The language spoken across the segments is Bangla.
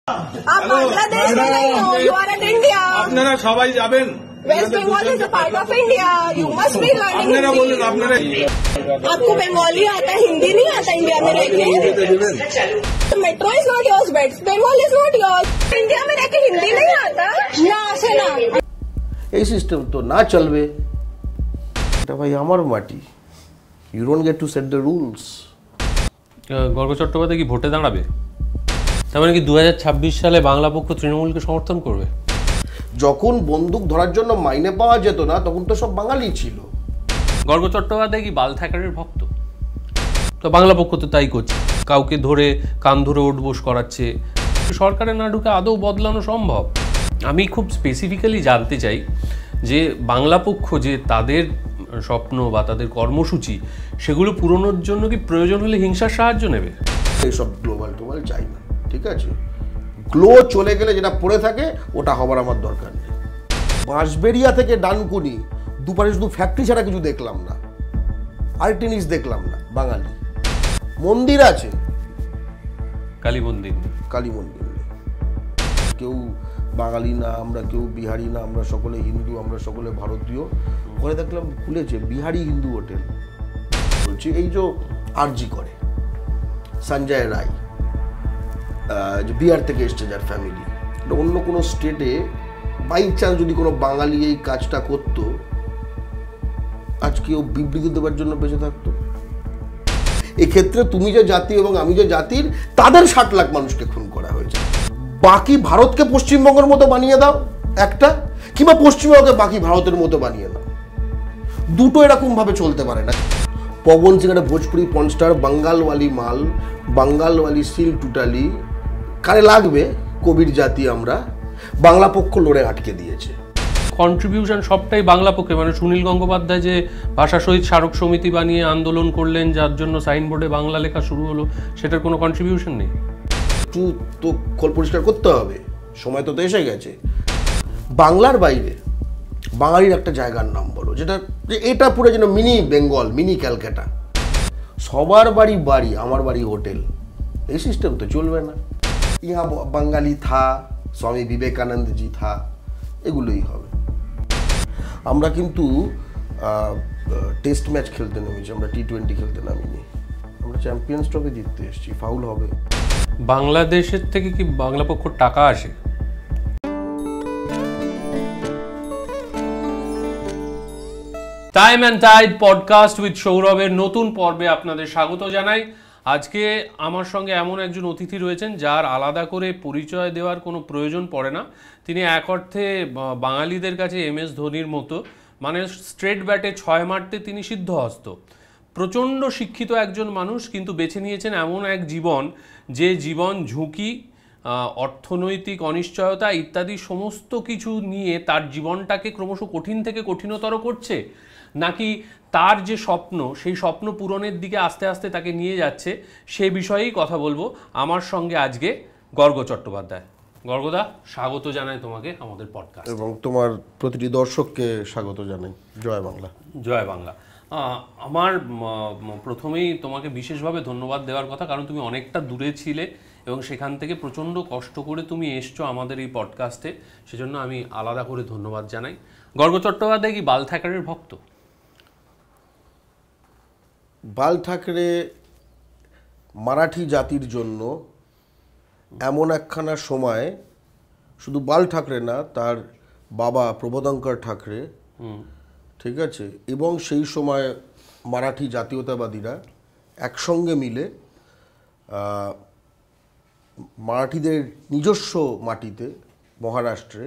आप बांग्लादेश में नहीं हो, you are in India. আপনারা সবাই যাবেন। West Bengal is a part of India. You must be learning আপনারা বলুন, Hindi. আপনারা आपको बंगाली आता है, हिंदी नहीं आता इंडिया में रह के? Metro is not yours, West Bengal is not yours. India में रह के हिंदी नहीं आता ना আসে না. এই সিস্টেম তো না চলবে। এটা ভাই আমার মাটি, you don't get to set the rules. Garga Chattopadhyay কি ভোটে দাঁড়াবে? তার মানে কি 2026 সালে বাংলা পক্ষ তৃণমূলকে সমর্থন করবে? যখন বন্দুক ধরার জন্য মাইনে পাওয়া যেত না তখন তো সব বাঙালি ছিল। গর্গ চট্টোপাধ্যায় কি বাল ঠেকারের ভক্ত? তো বাংলা পক্ষ তো তাই করছে, কাউকে ধরে কান ধরে ওঠবোস করাচ্ছে। সরকারের না ঢুকে আদৌ বদলানো সম্ভব? আমি খুব স্পেসিফিক্যালি জানতে চাই যে বাংলা পক্ষ যে তাদের স্বপ্ন বা তাদের কর্মসূচি সেগুলো পূরণের জন্য কি প্রয়োজন হলে হিংসার সাহায্য নেবে? এইসব গ্লোবাল টোবাল চাই না, ঠিক আছে? গ্লো চলে গেলে যেটা পড়ে থাকে ওটা হবার আমার দরকার নেই। বাঁশবেড়িয়া থেকে ডানকুনি দুপারে শুধু ফ্যাক্টরি ছাড়া কিছু দেখলাম না, আরেকটি জিনিস দেখলাম না। বাঙালি মন্দির আছে, কালী মন্দির, কালী মন্দির নেই। কেউ বাঙালি না, আমরা কেউ বিহারি না, আমরা সকলে হিন্দু, আমরা সকলে ভারতীয়। ওখানে দেখলাম খুলেছে বিহারি হিন্দু হোটেল। বলছি এই যে আরজি করে সঞ্জয় রায়, যে বিহার থেকে এসছে যার ফ্যামিলি, অন্য কোনো স্টেটে বাই চান্স যদি কোনো বাঙালি এই কাজটা করতো, আজকে ও বিবৃতি দেওয়ার জন্য বেঁচে থাকতো। এক্ষেত্রে তুমি যে জাতি এবং আমি যে জাতির, তাদের 60 লাখ মানুষকে খুন করা হয়েছে। বাকি ভারতকে পশ্চিমবঙ্গের মতো বানিয়ে দাও একটা, কিংবা পশ্চিমবঙ্গকে বাকি ভারতের মতো বানিয়ে দাও। দুটো এরকম ভাবে চলতে পারে না। পবন সিং একটা ভোজপুরি পনস্টার, বাঙ্গালওয়ালি মাল, বাঙ্গালওয়ালি সিল টুটালি কারে লাগবে? কবির জাতি আমরা, বাংলা পক্ষ লড়ে আটকে দিয়েছে। কন্ট্রিবিউশন সবটাই বাংলা পক্ষে। মানে সুনীল গঙ্গোপাধ্যায় যে ভাষা শহীদ স্মারক সমিতি বানিয়ে আন্দোলন করলেন, যার জন্য সাইনবোর্ডে বাংলা লেখা শুরু হলো, সেটার কোনো কন্ট্রিবিউশন নেই। একটু তো কল পরিষ্কার করতে হবে, সময় তো এসে গেছে। বাংলার বাইরে বাঙালির একটা জায়গার নাম বলো, যেটা এটা পুরো যেন মিনি বেঙ্গল, মিনি ক্যালকাটা। সবার বাড়ি বাড়ি, আমার বাড়ি হোটেল, এই সিস্টেম তো চলবে না। ইহা বাঙালি থা, স্বামী বিবেকানন্দ জি থা, এগুলোই হবে। আমরা কিন্তু টেস্ট ম্যাচ খেলতে নেমেছি, আমরা T20 খেলতে নামিনি। আমরা চ্যাম্পিয়ন্স ট্রফি জিততে এসেছি, ফাউল হবে। বাংলাদেশের থেকে কি বাংলা পক্ষ টাকা আসে? Time and tide podcast with সৌরভের নতুন পর্বে আপনাদের স্বাগত জানাই। আজকে আমার সঙ্গে এমন একজন অতিথি রয়েছেন যার আলাদা করে পরিচয় দেওয়ার কোনো প্রয়োজন পড়ে না। তিনি এক অর্থে বাঙালিদের কাছে MS ধোনির মতো, মানে স্ট্রেট ব্যাটে 6 মারতে তিনি সিদ্ধহস্ত। প্রচণ্ড শিক্ষিত একজন মানুষ, কিন্তু বেছে নিয়েছেন এমন এক জীবন, যে জীবন ঝুঁকি, অর্থনৈতিক অনিশ্চয়তা ইত্যাদি সমস্ত কিছু নিয়ে তার জীবনটাকে ক্রমশ কঠিন থেকে কঠিনতর করছে, নাকি তার যে স্বপ্ন সেই স্বপ্ন পূরণের দিকে আস্তে আস্তে তাকে নিয়ে যাচ্ছে, সে বিষয়েই কথা বলবো। আমার সঙ্গে আজকে গর্গ চট্টোপাধ্যায়। গর্গদা, স্বাগত জানাই তোমাকে আমাদের পডকাস্ট, এবং তোমার প্রতিটি দর্শককে স্বাগত জানাই। জয় বাংলা। জয় বাংলা। আমার প্রথমেই তোমাকে বিশেষভাবে ধন্যবাদ দেওয়ার কথা, কারণ তুমি অনেকটা দূরে ছিলে এবং সেখান থেকে প্রচণ্ড কষ্ট করে তুমি এসছো আমাদের এই পডকাস্টে, সেজন্য আমি আলাদা করে ধন্যবাদ জানাই। গর্গ চট্টোপাধ্যায় কি বাল ঠাকরের ভক্ত? বাল ঠাকরে মারাঠি জাতির জন্য এমন একখানা সময়, শুধু বাল ঠাকরে না, তার বাবা প্রবোধঙ্কর ঠাকরে, ঠিক আছে, এবং সেই সময় মারাঠি জাতীয়তাবাদীরা একসঙ্গে মিলে মারাঠিদের নিজস্ব মাটিতে, মহারাষ্ট্রে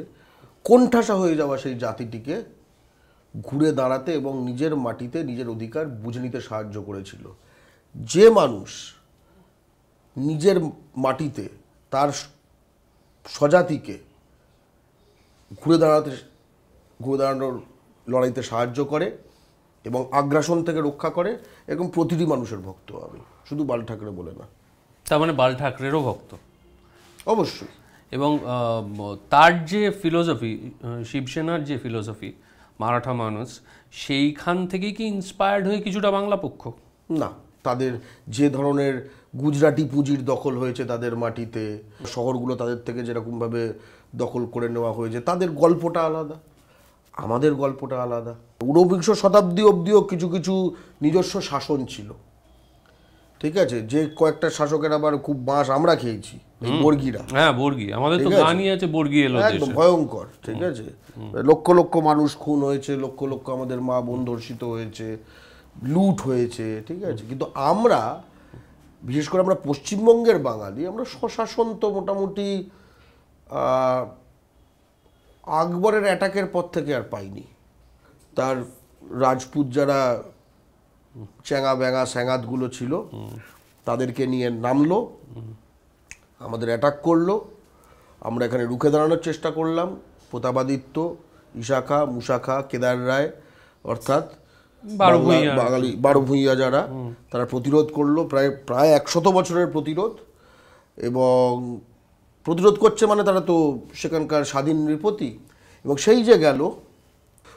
কোণঠাসা হয়ে যাওয়া সেই জাতিটিকে ঘুরে দাঁড়াতে এবং নিজের মাটিতে নিজের অধিকার বুঝে নিতে সাহায্য করেছিল। যে মানুষ নিজের মাটিতে তার স্বজাতিকে ঘুরে দাঁড়ানোর লড়াইতে সাহায্য করে এবং আগ্রাসন থেকে রক্ষা করে, এবং প্রতিটি মানুষের ভক্ত আমি, শুধু বাল ঠাকরে বলে না। তার মানে বাল ঠাকরেরও ভক্ত? অবশ্যই। এবং তার যে ফিলোসফি, শিবসেনার যে ফিলোসফি, মারাঠা মানুষ, সেইখান থেকেই কি ইন্সপায়ার্ড হয়ে কিছুটা বাংলা পক্ষ? না, তাদের যে ধরনের গুজরাটি পুঁজির দখল হয়েছে তাদের মাটিতে, শহরগুলো তাদের থেকে যেরকমভাবে দখল করে নেওয়া হয়েছে, তাদের গল্পটা আলাদা, আমাদের গল্পটা আলাদা। ঊনবিংশ শতাব্দী অবধিও কিছু কিছু নিজস্ব শাসন ছিল, ঠিক আছে, যে কয়েকটা শাসকের আবার খুব বাঁশ আমরা খেয়েছি, এই বর্গীরা। হ্যাঁ, বর্গী, আমাদের তো গানই আছে বর্গী এলো একদম ভয়ঙ্কর, ঠিক আছে। লক্ষ লক্ষ মানুষ খুন হয়েছে, লক্ষ লক্ষ আমাদের মা বোন ধর্ষিত হয়েছে, লুট হয়েছে, ঠিক আছে। কিন্তু আমরা, বিশেষ করে আমরা পশ্চিমবঙ্গের বাঙালি, আমরা স্বশাসন তো মোটামুটি আকবরের অ্যাটাকের পর থেকে আর পাইনি। তার রাজপুত যারা চ্যাঙা ব্যাঙা স্যাঙাতগুলো ছিল তাদেরকে নিয়ে নামলো, আমাদের অ্যাটাক করলো, আমরা এখানে রুখে দাঁড়ানোর চেষ্টা করলাম। প্রতাপাদিত্য, ইশাখা, মুশাখা, কেদার রায়, অর্থাৎ বাঙালি বারো ভূঁইয়া যারা, তারা প্রতিরোধ করলো, প্রায় 100 বছরের প্রতিরোধ। এবং প্রতিরোধ করছে মানে তারা তো সেখানকার স্বাধীন নৃপতি। এবং সেই যে গেল,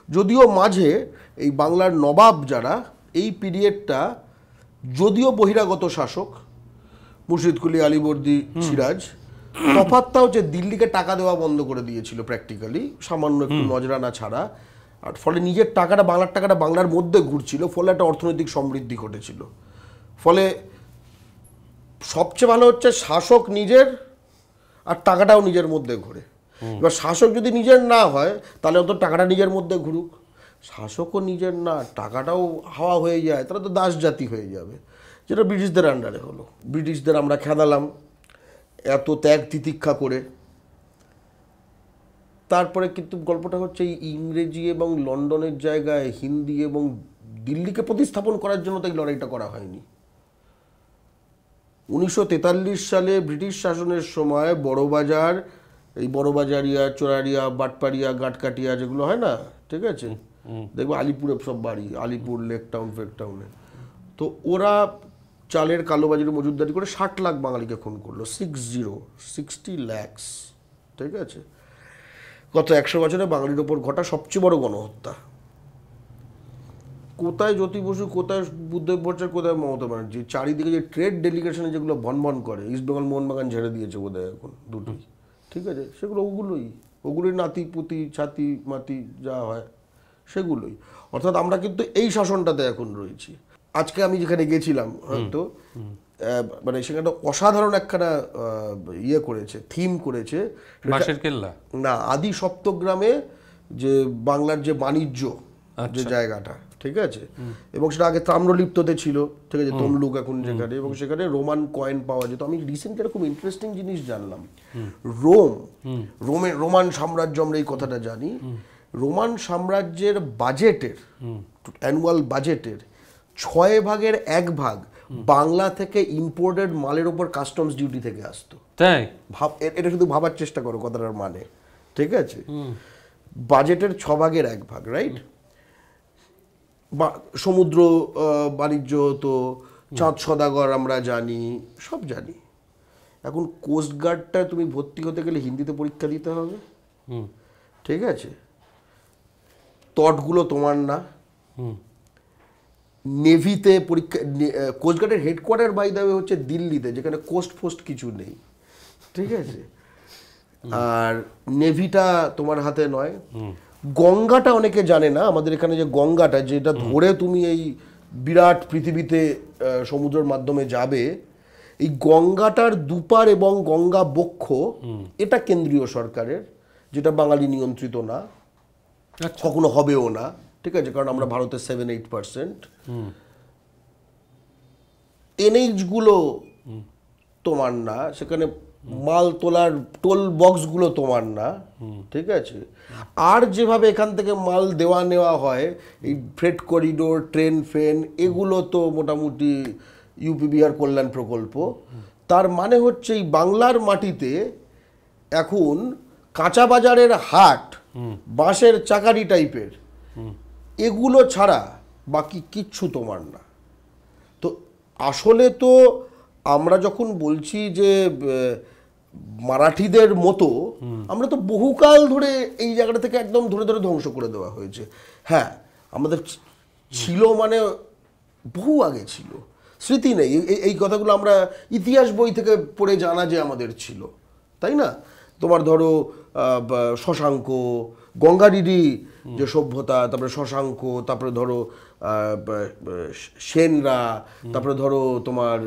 যদিও মাঝে এই বাংলার নবাব যারা, এই পিরিয়ডটা যদিও বহিরাগত শাসক, মুর্শিদ কুলি, আলীবর্দী, সিরাজ, তফাৎটা হচ্ছে দিল্লিকে টাকা দেওয়া বন্ধ করে দিয়েছিল প্র্যাকটিক্যালি, সামান্য একটু নজরানা ছাড়া। আর ফলে নিজের টাকাটা, বাংলার টাকাটা বাংলার মধ্যে ঘুরছিল, ফলে একটা অর্থনৈতিক সমৃদ্ধি ঘটেছিল। ফলে সবচেয়ে ভালো হচ্ছে শাসক নিজের আর টাকাটাও নিজের মধ্যে ঘোরে। এবার শাসক যদি নিজের না হয় তাহলে অত টাকাটা নিজের মধ্যে ঘুরুক, শাসকও নিজের না, টাকাটাও হাওয়া হয়ে যায়, তারা তো দাস জাতি হয়ে যাবে, যেটা ব্রিটিশদের আন্ডারে হলো। ব্রিটিশদের আমরা খেদালাম এত ত্যাগ তিতিক্ষা করে। তারপরে কিন্তু গল্পটা হচ্ছে এই ইংরেজি এবং লন্ডনের জায়গায় হিন্দি এবং দিল্লিকে প্রতিস্থাপন করার জন্য তো এই লড়াইটা করা হয়নি। 1943 সালে ব্রিটিশ শাসনের সময় বড়বাজার, এই বড়বাজারিয়া, চোরারিয়া, বাটপাড়িয়া, গাঁটকাটিয়া যেগুলো হয় না, ঠিক আছে, দেখবো আলিপুরে সব বাড়ি, আলিপুর, লেক টাউন, ফেক টাউনে, তো ওরা চালের কালোবাজারি মজুদদারি করে 60 লাখ বাঙালিকে খুন করলো। 60 lakhs, ঠিক আছে। গত 100 বছরে বাঙালির ওপর ঘটা সবচেয়ে বড় গণহত্যা। কোথায় জ্যোতি বসু, কোথায় বুদ্ধদেব ভট্টাচার্য, কোথায় মমতা ব্যানার্জি, চারিদিকে যে ট্রেড ডেলিগেশনে যেগুলো ভনভন করে, ইস্ট বেঙ্গল মোহনবাগান ঝেড়ে দিয়েছে বোধহয় এখন দুটি, ঠিক আছে, সেগুলো ওগুলোই নাতি পুতি ছাতি মাতি যা হয় সেগুলোই। অর্থাৎ আমরা কিন্তু এই শাসনটাতে এখন রয়েছি। আজকে আমি যেখানে গেছিলাম হয়তো, মানে সেখানে অসাধারণ একখানা ইয়ে করেছে, থিম করেছে, বাঁশের কেল্লা না, আদি সপ্তগ্রামে যে বাংলার যে বাণিজ্য যে জায়গাটা, ঠিক আছে, এবং সেটা আগে তাম্রলিপ্ততে ছিল, ঠিক আছে, তমলুক এখন যেখানে, এবং সেখানে রোমান কয়েন পাওয়া যেত। আমি রিসেন্টলি একটা খুব ইন্টারেস্টিং জিনিস জানলাম, রোমান সাম্রাজ্য, আমরা এই কথাটা জানি, রোমান সাম্রাজ্যের বাজেটের, অ্যানুয়াল বাজেটের 6 ভাগের 1 ভাগ বাংলা থেকে ইম্পোর্টেড মালের ওপর কাস্টমস ডিউটি থেকে আসতো। তাই এটা শুধু ভাবার চেষ্টা করো কথাটার মানে, ঠিক আছে। বাজেটের 6 ভাগের 1 ভাগ, রাইট। সমুদ্র বাণিজ্য তো, চাঁদ সদাগর আমরা জানি, সব জানি। এখন কোস্টগার্ডটা তুমি ভর্তি হতে গেলে হিন্দিতে পরীক্ষা দিতে হবে, ঠিক আছে। তটগুলো তোমার না, নেভিতে পরীক্ষা, কোস্টগার্ডের হেডকোয়ার্টার বাই দ্য ওয়ে হচ্ছে দিল্লিতে, যেখানে কোস্ট ফোস্ট কিছু নেই, ঠিক আছে। আর নেভিটা তোমার হাতে নয়। গঙ্গাটা অনেকে জানে না, আমাদের এখানে যে গঙ্গাটা, যেটা ধরে তুমি এই বিরাট পৃথিবীতে সমুদ্রের মাধ্যমে যাবে, এই গঙ্গাটার দুপার এবং গঙ্গা বক্ষ, এটা কেন্দ্রীয় সরকারের, যেটা বাঙালি নিয়ন্ত্রিত না, কখনো হবেও না, ঠিক আছে, কারণ আমরা ভারতের 7-8%। এনএইচগুলো তোমার না, সেখানে মাল তোলার টোল বক্সগুলো তোমার না, ঠিক আছে। আর যেভাবে এখান থেকে মাল দেওয়া নেওয়া হয়, এই ফ্রেট করিডোর, ট্রেন ফ্রেন, এগুলো তো মোটামুটি ইউপি বিহার কল্যাণ প্রকল্প। তার মানে হচ্ছে এই বাংলার মাটিতে এখন কাঁচা বাজারের হাট, বাঁশের চাকারি টাইপের, এগুলো ছাড়া বাকি কিচ্ছু তোমার না। তো আসলে তো আমরা যখন বলছি যে মারাঠিদের মতো, আমরা তো বহুকাল ধরে এই জায়গাটা থেকে একদম ধরে ধরে ধ্বংস করে দেওয়া হয়েছে। হ্যাঁ, আমাদের ছিল মানে বহু আগে ছিল, স্মৃতি নেই। এই কথাগুলো আমরা ইতিহাস বই থেকে পড়ে জানা যে আমাদের ছিল, তাই না? তোমার ধরো শশাঙ্ক, গঙ্গাডিডি যে সভ্যতা, তারপরে শশাঙ্ক, তারপরে ধরো সেনরা, তারপরে ধরো তোমার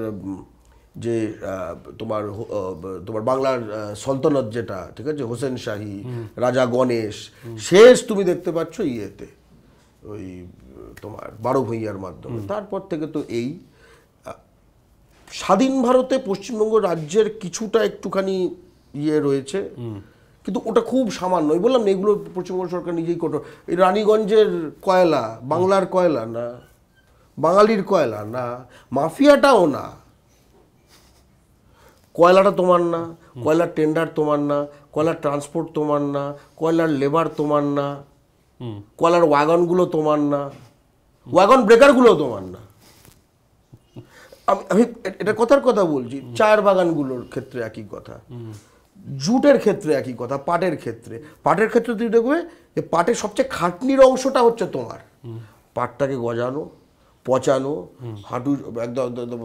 যে তোমার বাংলার সলতনত যেটা, ঠিক আছে, হোসেন শাহী, রাজা গণেশ, শেষ তুমি দেখতে পাচ্ছ ইয়েতে ওই তোমার 12 ভূঁইয়ার মাধ্যমে। তারপর থেকে তো এই স্বাধীন ভারতে পশ্চিমবঙ্গ রাজ্যের কিছুটা একটুখানি ইয়ে রয়েছে, কিন্তু ওটা খুব সামান্য। ওই বললাম না, এগুলো পশ্চিমবঙ্গ সরকার নিজেই করতো। এই রানীগঞ্জের কয়লা বাংলার কয়লা না, বাঙালির কয়লা না, মাফিয়াটাও না। কয়লাটা তোমার না, কয়লার টেন্ডার তোমার না, কয়লার ট্রান্সপোর্ট তোমার না, কয়লার লেবার তোমার না, কয়লার ওয়াগনগুলো তোমার না, ওয়াগন ব্রেকারগুলো তোমার না। আমি এটা কথার কথা বলছি। চায়ের বাগানগুলোর ক্ষেত্রে একই কথা, জুটের ক্ষেত্রে একই কথা, পাটের ক্ষেত্রে তুমি দেখবে যে পাটের সবচেয়ে খাটনির অংশটা হচ্ছে তোমার। পাটটাকে গজানো, পচানো, হাঁটু একদম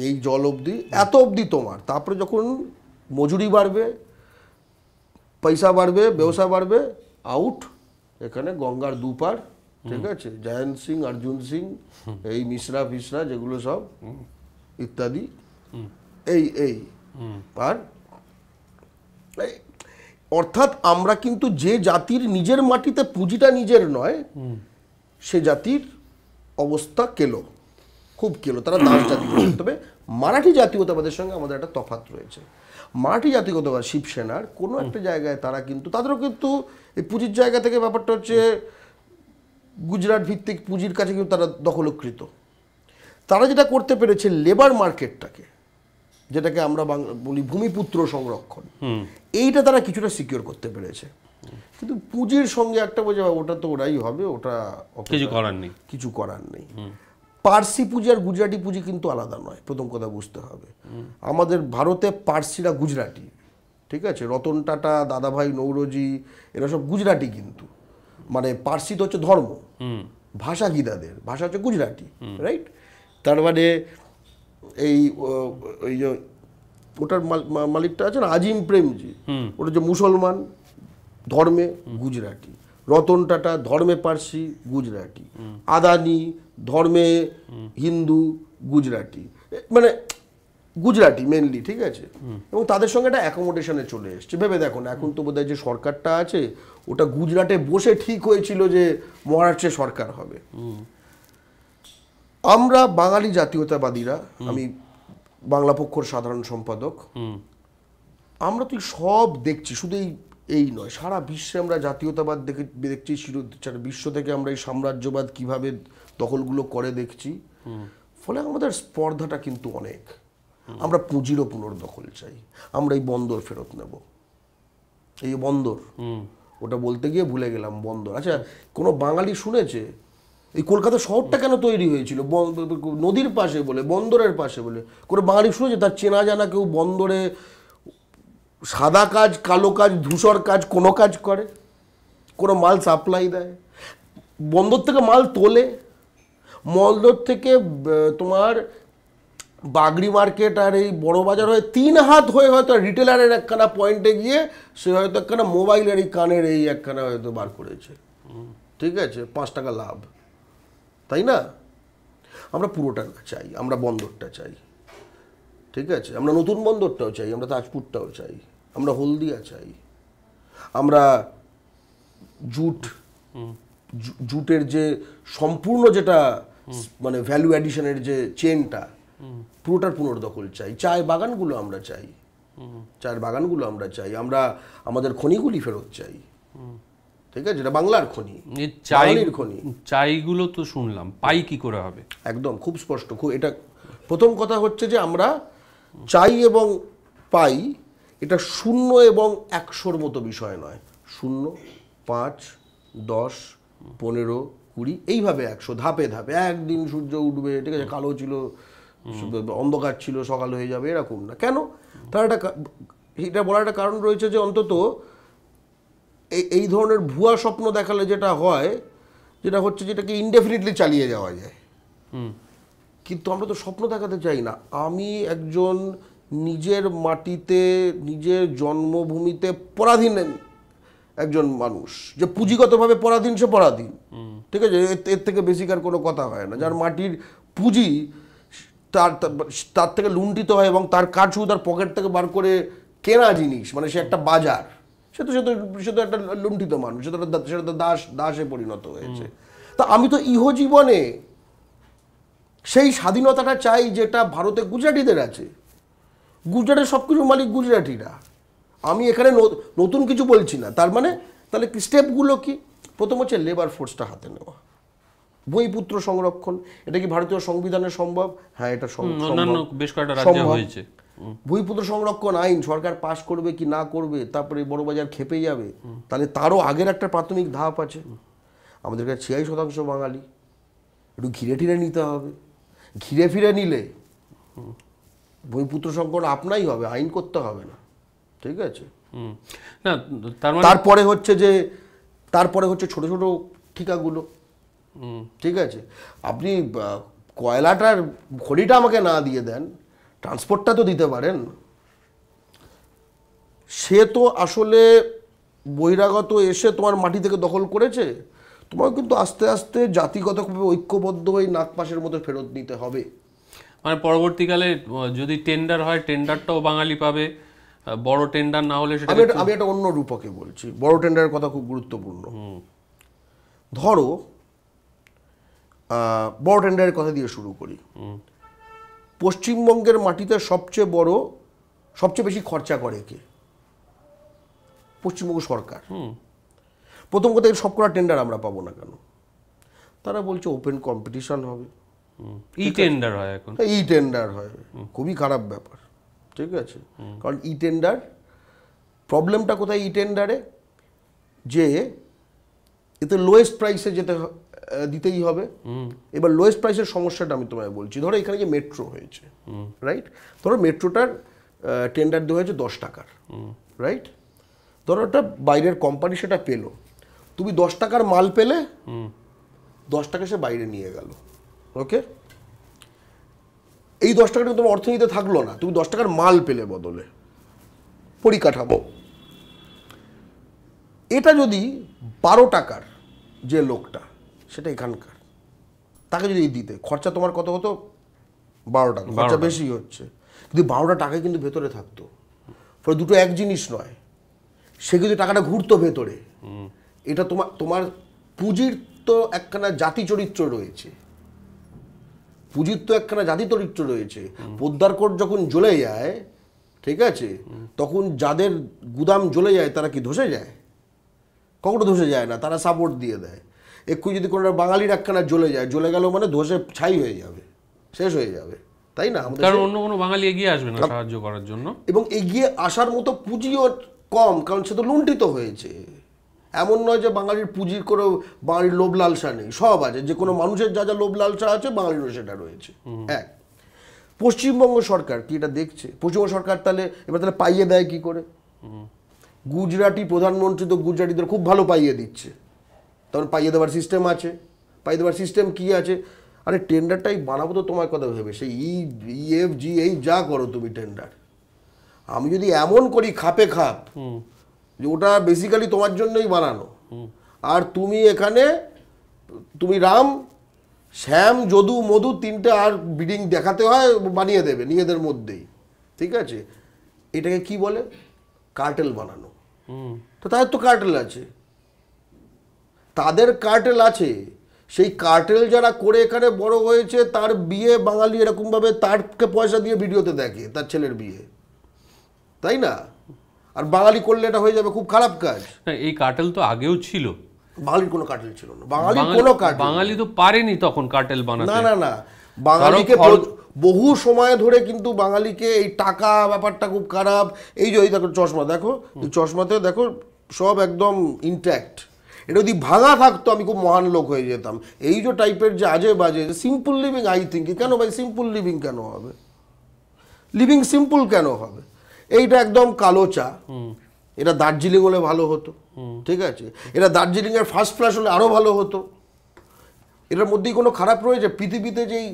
এই জল অবধি, এত অবধি তোমার। তারপরে যখন মজুরি বাড়বে, পয়সা বাড়বে, ব্যবসা বাড়বে, আউট। এখানে গঙ্গার দুপার, ঠিক আছে, জয়ন্ত সিং, অর্জুন সিং, এই মিশ্রা ফিসরা যেগুলো সব ইত্যাদি, এই আর অর্থাৎ আমরা কিন্তু যে জাতির নিজের মাটিতে পুঁজিটা নিজের নয়, সে জাতির অবস্থা কেলো, খুব কেলো। তারা দাস জাতি। তবে মারাঠি জাতীয়তাবাদের সঙ্গে আমাদের একটা তফাৎ রয়েছে। মারাঠি জাতীয়তাবাদ শিবসেনার কোনো একটা জায়গায় তারা কিন্তু, তাদেরও কিন্তু এই পুঁজির জায়গা থেকে ব্যাপারটা হচ্ছে গুজরাট ভিত্তিক পুঁজির কাছে কিন্তু তারা দখলকৃত। তারা যেটা করতে পেরেছে লেবার মার্কেটটাকে, যেটাকে আমরা বলি ভূমিপুত্র সংরক্ষণ, এইটা তারা কিছুটা সিকিউর করতে পেরেছে। কিন্তু পুঁজির সঙ্গে একটা বোঝা, ওটা তো ওরাই হবে, ওটা কিছু করার নেই। পার্সি পুঁজি আর গুজরাটি পুঁজি কিন্তু আলাদা নয়, প্রথম কথা বুঝতে হবে। আমাদের ভারতে পার্সিরা গুজরাটি, ঠিক আছে, রতন টাটা, দাদাভাই নৌরোজি, এরা সব গুজরাটি। কিন্তু মানে পার্সি তো হচ্ছে ধর্ম, ভাষা গীতাদের ভাষা হচ্ছে গুজরাটি, রাইট? তার মানে ওই যে ওটার মালিকটা আছে না, আজিম প্রেমজি, ওটা হচ্ছে মুসলমান, ধর্মে গুজরাটি। রতন টাটা ধর্মে পার্সি, গুজরাটি। আদানি ধর্মে হিন্দু, গুজরাটি, মানে গুজরাটি মেনলি, ঠিক আছে। এবং তাদের সঙ্গে একটা অ্যাকোমোডেশনে চলে এসছে। ভেবে দেখো না, এখন তো বোধহয় যে সরকারটা আছে ওটা গুজরাটে বসে ঠিক হয়েছিল যে মহারাষ্ট্রে সরকার হবে। আমরা বাঙালি জাতীয়তাবাদীরা, আমি বাংলা পক্ষর সাধারণ সম্পাদক, আমরা তো সব দেখছি, শুধু এই নয়, সারা বিশ্বে আমরা জাতীয়তাবাদ দেখছি। বিশ্ব থেকে আমরা এই সাম্রাজ্যবাদ কিভাবে দখলগুলো করে দেখছি। ফলে আমাদের স্পর্ধাটা কিন্তু অনেক। আমরা পুঁজিরও পুনর্দখল চাই, আমরা এই বন্দর ফেরত নেব। এই বন্দর, ওটা বলতে গিয়ে ভুলে গেলাম, বন্দর। আচ্ছা, কোনো বাঙালি শুনেছে এই কলকাতা শহরটা কেন তৈরি হয়েছিল? নদীর পাশে বলে, বন্দরের পাশে বলে। কোনো বাঙালি শুনেছে তার চেনা জানা কেউ বন্দরে সাদা কাজ, কালো কাজ, ধূসর কাজ, কোনো কাজ করে? কোনো মাল সাপ্লাই দেয়, বন্দর থেকে মাল তোলে, বন্দর থেকে তোমার বাগড়ি মার্কেট আর এই বড় বাজার হয়ে 3 হাত হয়ে হয়তো রিটেলারের একখানা পয়েন্টে গিয়ে সে হয়তো একখানা মোবাইলের এই কানের এই একখানা হয়তো বার করেছে, ঠিক আছে, 5 টাকা লাভ, তাই না? আমরা পুরোটা চাই, আমরা বন্দরটা চাই, ঠিক আছে, আমরা নতুন বন্দরটাও চাই, আমরা তাজপুরটাও চাই, আমরা হলদিয়া চাই, আমরা জুটের যে সম্পূর্ণ যেটা মানে ভ্যালু অ্যাডিশনের যে চেনটা, পুরোটার পুনর্দখল চাই। চায়ের বাগানগুলো আমরা চাই, আমরা আমাদের খনিগুলি ফেরত চাই, ঠিক আছে, যেটা বাংলার খনি, বাঙালির খনি। চাইগুলো তো শুনলাম, পাই কি করে হবে? একদম খুব স্পষ্ট। এটা প্রথম কথা হচ্ছে যে আমরা চাই এবং পাই, এটা 0 এবং 100-র মতো বিষয় নয়। 0, 5, 10, 15, 20, এইভাবে 100, ধাপে ধাপে। একদিন সূর্য উঠবে, ঠিক আছে, কালো ছিল, অন্ধকার ছিল, সকাল হয়ে যাবে, এরকম না। কেন? তার এটা বলার একটা কারণ রয়েছে যে অন্তত এই ধরনের ভুয়া স্বপ্ন দেখালে যেটা হয়, যেটা হচ্ছে যেটাকে ইনডেফিনিটলি চালিয়ে যাওয়া যায়। কিন্তু আমরা তো স্বপ্ন দেখাতে চাই না। আমি একজন নিজের মাটিতে নিজের জন্মভূমিতে পরাধীন একজন মানুষ, যে পুঁজিগতভাবে পরাধীন, সে পরাধীন, ঠিক আছে, এর থেকে বেশিকার কোনো কথা হয় না। যার মাটির পুঁজি তার থেকে লুণ্ঠিত হয় এবং তার কাজ শুধু তার পকেট থেকে বার করে কেনা জিনিস, মানে সে একটা বাজার, সে তো একটা লুণ্ঠিত মানুষ, সেটা তো দাসে পরিণত হয়েছে। তা আমি তো ইহজীবনে সেই স্বাধীনতাটা চাই যেটা ভারতে গুজরাটিদের আছে। গুজরাটের সব কিছু মালিক গুজরাটিরা। আমি এখানে নতুন কিছু বলছি না। তার মানে তাহলে স্টেপগুলো কি? প্রথম হচ্ছে লেবার ফোর্সটা হাতে নেওয়া, বইপুত্র সংরক্ষণ। এটা কি ভারতীয় সংবিধানে সম্ভব? হ্যাঁ, এটা সম্ভব। বইপুত্র সংরক্ষণ আইন সরকার পাশ করবে কি না করবে, তারপরে বড়বাজার খেপে যাবে, তাহলে তারও আগের একটা প্রাথমিক ধাপ আছে। আমাদের কাছে 86% বাঙালি, একটু ঘিরে ফিরে নিতে হবে। ঘিরে ফিরে নিলে বইপুত্র সংকট আপনাই হবে, আইন করতে হবে না, ঠিক আছে। না, তারপরে হচ্ছে ছোট ছোট ঠিকাগুলো, ঠিক আছে। আপনি কয়লাটার খড়িটা আমাকে না দিয়ে দেন, ট্রান্সপোর্টটা তো দিতে পারেন। সে তো আসলে বহিরাগত এসে তোমার মাটি থেকে দখল করেছে, তোমাকে কিন্তু আস্তে আস্তে জাতিগতভাবে ঐক্যবদ্ধ হয়ে নাগপাশের মতো ফেরত নিতে হবে। মানে পরবর্তীকালে যদি টেন্ডার হয়, টেন্ডারটাও বাঙালি পাবে, বড় টেন্ডার না হলে সেটা। আমি একটা অন্য রূপকে বলছি, বড় টেন্ডারের কথা খুব গুরুত্বপূর্ণ। ধরো বড় টেন্ডারের কথা দিয়ে শুরু করি। পশ্চিমবঙ্গের মাটিতে সবচেয়ে বেশি খরচা করে কে? পশ্চিমবঙ্গ সরকার। প্রথম কথা, সব করা টেন্ডার আমরা পাবো না কেন? তারা বলছে ওপেন কম্পিটিশন হবে, ই টেন্ডার হয়। এখন ই টেন্ডার হয়, খুবই খারাপ ব্যাপার, ঠিক আছে। কারণ ই টেন্ডার, প্রবলেমটা কোথায় ই টেন্ডারে? যে এতে লোয়েস্ট প্রাইসে দিতেই হবে। এবার লোয়েস্ট প্রাইসের সমস্যাটা আমি তোমায় বলছি। ধরো এখানে যে মেট্রো হয়েছে, রাইট, ধরো মেট্রোটার টেন্ডার দেওয়া হয়েছে 10 টাকার, রাইট। ধরো একটা বাইরের কোম্পানি সেটা পেলো, তুমি 10 টাকার মাল পেলে, 10 টাকা সে বাইরে নিয়ে গেল, ওকে। এই 10 টাকাটা তোমার অর্থনীতিতে থাকলো না, তুমি 10 টাকার মাল পেলে বদলে, পরিকাঠামো। এটা যদি 12 টাকার যে লোকটা, সেটা এখানকার, তাকে যদি দিতে, খরচা তোমার কত হতো? 12 টাকা, খরচা বেশি হচ্ছে, কিন্তু 12টা টাকায় কিন্তু ভেতরে থাকতো। ফলে দুটো এক জিনিস নয়, সে কিন্তু টাকাটা ঘুরতো ভেতরে। এটা তোমার পুঁজির তো একখানা জাতি চরিত্র রয়েছে, পুঁজির তো একখানা জাতি চরিত্র রয়েছে। পোদ্দার কোট যখন জ্বলে যায়, ঠিক আছে, তখন যাদের গুদাম জ্বলে যায় তারা কি ধসে যায়? কখনো ধসে যায় না, তারা সাপোর্ট দিয়ে দেয়। এক্ষুনি যদি কোনো বাঙালির একখানা জ্বলে গেল মানে ধসে ছাই হয়ে যাবে, শেষ হয়ে যাবে, তাই না? কারণ অন্য কোনো বাঙালি এগিয়ে আসবে না সাহায্য করার জন্য, এবং এগিয়ে আসার মতো পুঁজিও কম, কারণ সে তো লুণ্ঠিত হয়েছে। এমন নয় যে বাঙালির পুঁজির কোনো, বাঙালির লোভ লালসা নেই, সব আছে। যে কোনো মানুষের যা যা লোভ লালসা আছে, বাঙালিরও সেটা রয়েছে। এক, পশ্চিমবঙ্গ সরকার কি এটা দেখছে? পশ্চিমবঙ্গ সরকার তাহলে পাইয়ে দেয় কি করে? গুজরাটি প্রধানমন্ত্রী তো গুজরাটিদের খুব ভালো পাইয়ে দিচ্ছে, তখন পাইয়ে দেওয়ার সিস্টেম আছে। পাইয়ে দেওয়ার সিস্টেম কি আছে? আরে টেন্ডারটাই বানাবো তো তোমার কথা ভেবে, সেই EFG এই যা করো তুমি টেন্ডার, আমি যদি এমন করি খাপে খাপ, যে ওটা বেসিক্যালি তোমার জন্যই বানানো, আর তুমি এখানে তুমি রাম, শ্যাম, যদু, মধু, তিনটে আর বিডিং দেখাতে হয়, বানিয়ে দেবে নিজেদের মধ্যেই, ঠিক আছে। এটাকে কি বলে? কার্টেল বানানো। তো তাদের তো কার্টেল আছে, সেই কার্টেল যারা করে এখানে বড় হয়েছে, তার বিয়ে বাঙালি এরকমভাবে তারকে পয়সা দিয়ে ভিডিওতে দেখে, তার ছেলের বিয়ে, তাই না? আর বাঙালি করলে এটা হয়ে যাবে খুব খারাপ কাজ। এই কার্টেল তো আগেও ছিল, বাঙালির কোনো কার্টেল ছিল না। বাঙালি তো পারেনি তখন কার্টেল বানাতে। না, বাঙালিকে বহু সময় ধরে কিন্তু বাঙালিকে এই টাকা ব্যাপারটা খুব খারাপ। এই যে দেখো চশমা, দেখো চশমাতে দেখো সব একদম ইনট্যাক্ট। এটা যদি ভাঙা থাকতো আমি খুব মহান লোক হয়ে যেতাম। এই যে টাইপের যে আজে বাজে সিম্পল লিভিং, আই থিঙ্ক, কেন ভাই সিম্পল লিভিং কেন হবে? লিভিং সিম্পল কেন হবে? এইটা একদম কালো চা, এটা দার্জিলিং হলে ভালো হতো, ঠিক আছে। এটা দার্জিলিং এর ফার্স্ট ফ্ল্যাশ হলে আরো ভালো হতো। এটার মধ্যেই কোনো খারাপ রয়েছে? পৃথিবীতে যেই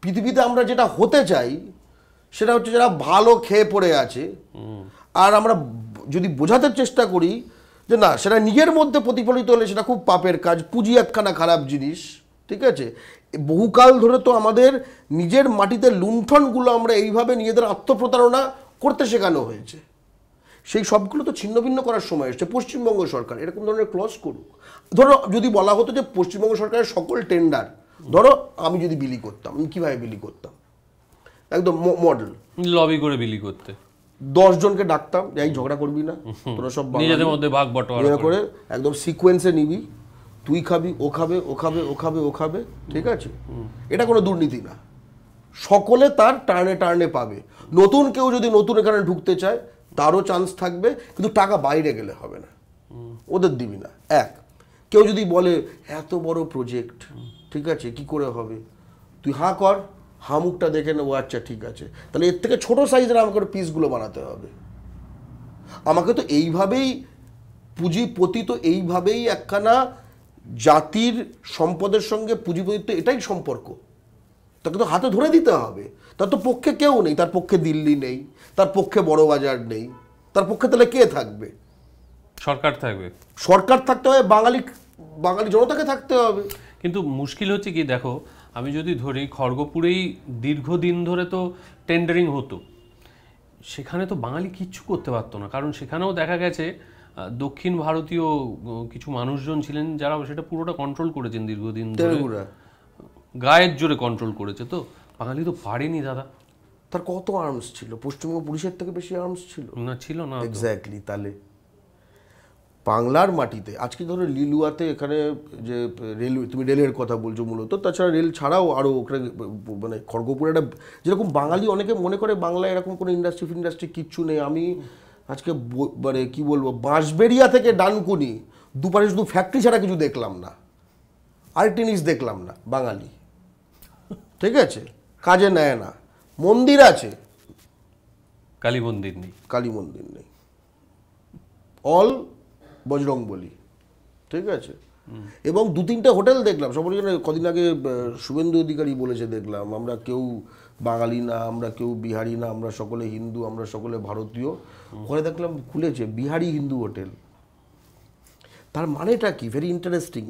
পৃথিবীতে আমরা যেটা হতে চাই সেটা হচ্ছে যারা ভালো খেয়ে পড়ে আছে, আর আমরা যদি বোঝাতে চেষ্টা করি যে না সেটা নিজের মধ্যে প্রতিফলিত হলে সেটা খুব পাপের কাজ, পুঁজি একখানা খারাপ জিনিস, ঠিক আছে। বহুকাল ধরে তো আমাদের নিজের মাটিতে লুণ্ঠনগুলো আমরা এইভাবে নিজেদের আত্মপ্রতারণা করতে শেখানো হয়েছে। সেই সবগুলো তো ছিন্ন ভিন্ন করার সময় এসছে। পশ্চিমবঙ্গ সরকার এরকম ধরনের ক্লজ করুক। ধরো যদি বলা হতো যে পশ্চিমবঙ্গ সরকারের সকল টেন্ডার, ধরো আমি যদি বিলি করতাম, আমি কীভাবে বিলি করতাম, একদম মডেল লবি করে বিলি করতে 10 জনকে ডাকতাম, যাই ঝগড়া করবি না, তোরা সব নিজেদের মধ্যে ভাগ বটোয়ারা করে একদম সিকোয়েন্সে নিবি, তুই খাবি, ও খাবে, ও খাবে, ও খাবে, ও খাবে, ঠিক আছে। এটা কোনো দুর্নীতি না, সকলে তার টার্নে টার্নে পাবে। নতুন কেউ যদি নতুন এখানে ঢুকতে চায় তারও চান্স থাকবে, কিন্তু টাকা বাইরে গেলে হবে না, ওদের দিবি না। এক, কেউ যদি বলে এত বড় প্রজেক্ট, ঠিক আছে, কি করে হবে, তুই হাঁ কর, হামুকটা দেখে নেবো, আচ্ছা ঠিক আছে, তাহলে এর থেকে ছোট সাইজের আমাকে পিসগুলো বানাতে হবে। আমাকে তো এইভাবেই পুঁজিপতি, তো এইভাবেই একখানা জাতির সম্পদের সঙ্গে পুঁজিপতিত্ব, এটাই সম্পর্ক, তাকে তো হাতে ধরে দিতে হবে। তার তো পক্ষে কেউ নেই, তার পক্ষে দিল্লি নেই, তার পক্ষে বড় বাজার নেই, তার পক্ষে তাহলে কে থাকবে? সরকার থাকবে। সরকার থাকতে হবে, বাঙালি জনতাকে থাকতে হবে। কিন্তু মুশকিল হচ্ছে কি, দেখো আমি যদি ধরি খড়গপুরেই দীর্ঘদিন ধরে তো টেন্ডারিং হতো, সেখানে তো বাঙালি কিচ্ছু করতে পারতো না, কারণ সেখানেও দেখা গেছে দক্ষিণ ভারতীয় কিছু মানুষজন ছিলেন যারা সেটা পুরোটা কন্ট্রোল করেছেন দীর্ঘদিন ধরে, গায়ের জোরে কন্ট্রোল করেছে। তো বাঙালি তো পারেনি দাদা। তার কত আর্মস ছিল? পশ্চিমবঙ্গ পুলিশের থেকে বেশি আর্মস ছিল না? ছিল না। এক্স্যাক্টলি। তাহলে বাংলার মাটিতে আজকে ধরো লিলুয়াতে, এখানে যে রেলওয়ে, তুমি রেলের কথা বলছো মূলত, তাছাড়া রেল ছাড়াও আরও ওখানে মানে খড়গপুরে একটা, যেরকম বাঙালি অনেকে মনে করে বাংলায় এরকম কোনো ইন্ডাস্ট্রি কিচ্ছু নেই। আমি আজকে মানে কি বলবো, বাঁশবেড়িয়া থেকে ডানকুনি দুপারে শুধু ফ্যাক্টরি ছাড়া কিছু দেখলাম না, আরেকটি জিনিস দেখলাম না বাঙালি, ঠিক আছে, কাজে নেয় না। মন্দির আছে, কালী মন্দির নেই, কালী মন্দির নেই, অল বজরং বলি, ঠিক আছে। এবং 2-3টে হোটেল দেখলাম, সবাই কদিন আগে শুভেন্দু অধিকারী বলেছে দেখলাম, আমরা কেউ বাঙালি না, আমরা কেউ বিহারি না, আমরা সকলে হিন্দু, আমরা সকলে ভারতীয়। ওখানে দেখলাম খুলেছে বিহারি হিন্দু হোটেল। তার মানেটা কি? Very interesting.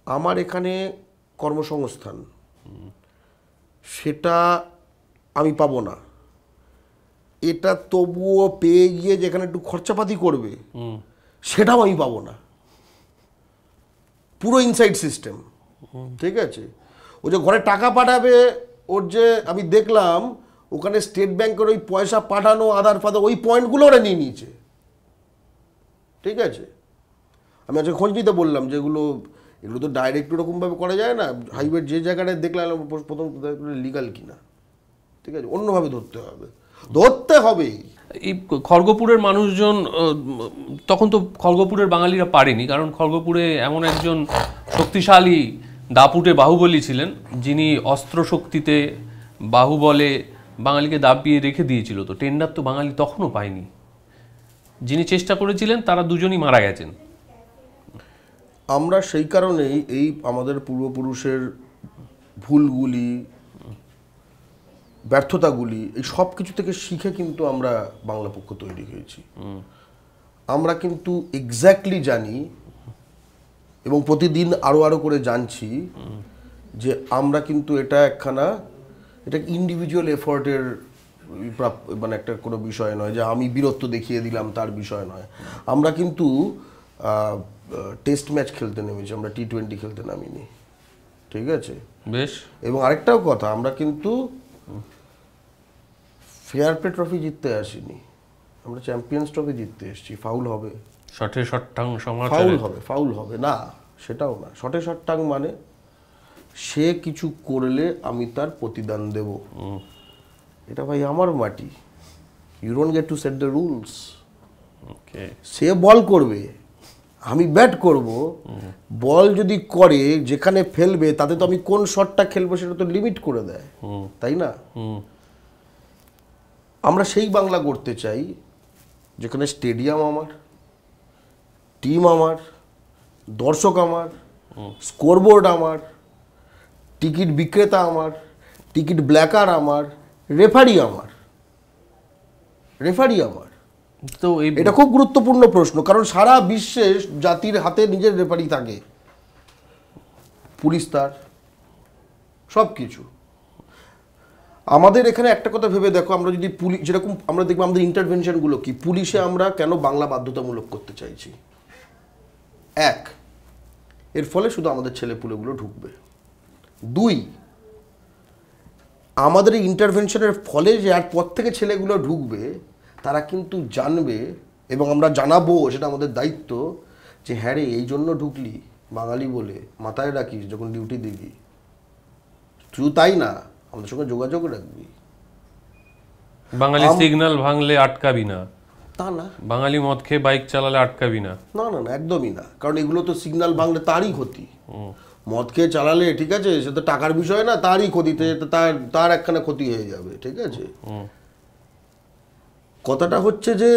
আমার এখানে কর্মসংস্থান সেটা আমি পাবো না, এটা তবুও পেয়ে গিয়ে যেখানে একটু খরচাপাতি করবে সেটাও আমি পাবো না। পুরো ইনসাইড সিস্টেম, ঠিক আছে। ও যে ঘরে টাকা পাঠাবে, ওর যে আমি দেখলাম ওখানে স্টেট ব্যাংকের ওই পয়সা পাঠানো, আধার ফাধার, ওই পয়েন্টগুলো ওরা নিয়ে নিয়েছে, ঠিক আছে। আমি আজকে খোঁজ নিতে বললাম যে এগুলো তো ডাইরেক্ট ওরকমভাবে করা যায় না। হাইওয়ে যে জায়গাটায় দেখলাম প্রথম লিগাল কিনা, ঠিক আছে, অন্যভাবে ধরতে হবেই। এই খড়গপুরের মানুষজন তখন তো খড়গপুরের বাঙালিরা পারেনি, কারণ খড়গপুরে এমন একজন শক্তিশালী দাপুটে বাহুবলী ছিলেন, যিনি অস্ত্র শক্তিতে বাহুবলে বাঙালিকে দাবিয়ে রেখে দিয়েছিল। তো টেন্ডার তো বাঙালি তখনও পায়নি। যিনি চেষ্টা করেছিলেন তারা দুজনই মারা গেছেন। আমরা সেই কারণেই এই আমাদের পূর্বপুরুষের ভুলগুলি, ব্যর্থতাগুলি, এই সব কিছু থেকে শিখে কিন্তু আমরা বাংলা পক্ষ তৈরি হয়েছি। আমরা কিন্তু এক্স্যাক্টলি জানি এবং প্রতিদিন আরো করে জানছি যে আমরা কিন্তু এটা ইন্ডিভিজুয়াল এফোর্টের মানে একটা কোনো বিষয় নয়, যে আমি বীরত্ব দেখিয়ে দিলাম তার বিষয় নয়। আমরা কিন্তু টেস্ট ম্যাচ খেলতে নেমেছি, আমরা T20 খেলতে নামিনি, ঠিক আছে, বেশ। এবং আরেকটাও কথা, আমরা কিন্তু ফেয়ার প্লে ট্রফি জিততে আসিনি, আমরা চ্যাম্পিয়ন্স ট্রফি জিততে এসেছি। ফাউল হবে, ফাউল হবে না, সেটাও না। শটে শটটাং মানে সে কিছু করলে আমি তার প্রতিদান দেব, এটা ভাই আমার মাটি। You don't get to set the rules. সে বল করবে, আমি ব্যাট করব, বল যদি করে যেখানে ফেলবে তাতে তো আমি কোন শটটা খেলবো সেটা তো লিমিট করে দেয়, তাই না? আমরা সেই বাংলা করতে চাই যেখানে স্টেডিয়াম আমার, টিম আমার, দর্শক আমার, স্কোরবোর্ড আমার, টিকিট বিক্রেতা আমার, টিকিট ব্ল্যাকার আমার, রেফারি আমার। তো এটা খুব গুরুত্বপূর্ণ প্রশ্ন, কারণ সারা বিশ্বে জাতির হাতে নিজের রেফারি থাকে, পুলিশ তার, সব কিছু। আমাদের এখানে একটা কথা ভেবে দেখো, আমরা যদি পুলিশ, যেরকম আমরা দেখবো আমাদের ইন্টারভেনশনগুলো কি, পুলিশে আমরা কেন বাংলা বাধ্যতামূলক করতে চাইছি? এক, এর ফলে শুধু আমাদের ছেলেপুলেগুলো ঢুকবে। দুই, আমাদের এই ইন্টারভেনশনের ফলে যে আর পর থেকে ছেলেগুলো ঢুকবে, তারা কিন্তু জানবে, এবং আমরা জানাবো, সেটা আমাদের দায়িত্ব, যে হ্যাঁ রে, এই জন্য ঢুকলি বাঙালি বলে, মাথায় রাখিস যখন ডিউটি দিবি। শুধু তাই না, আমাদের সঙ্গে যোগাযোগ রাখবি। বাঙালি সিগন্যাল ভাঙলে আটকাবি না, তা না, বাঙালি মদ খেয়ে বাইক চালালে আটকাবি না। না না না, একদমই না। কারণ এগুলো তো সিগন্যাল ভাঙলে তারই ক্ষতি। মদ খেয়ে চালালে ঠিক আছে, সে তো টাকার বিষয় না, তারই ক্ষতিতে, তার একখানা ক্ষতি হয়ে যাবে, ঠিক আছে। কথাটা হচ্ছে যে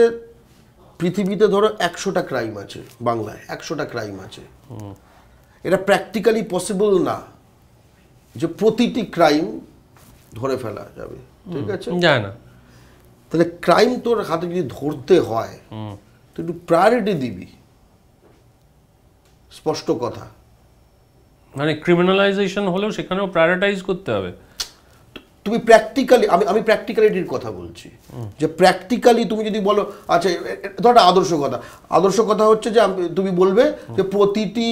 পৃথিবীতে ধরো 100টা ক্রাইম আছে, বাংলায় 100টা ক্রাইম আছে। এটা প্র্যাকটিক্যালি পসিবল না যে প্রতিটি ক্রাইম ধরে ফেলা যাবে, ঠিক আছে, যায় না। তাহলে ক্রাইম তোর হাতে যদি ধরতে হয়, তুই একটু প্রায়োরিটি দিবি, স্পষ্ট কথা। মানে ক্রিমিনালাইজেশন হলেও সেখানেও প্রায়োরিটাইজ করতে হবে। তুমি প্র্যাকটিক্যালি, আমি প্র্যাকটিক্যালিটির কথা বলছি, যে প্র্যাকটিক্যালি তুমি যদি বলো, আচ্ছা ধর একটা আদর্শ কথা হচ্ছে যে তুমি বলবে যে প্রতিটি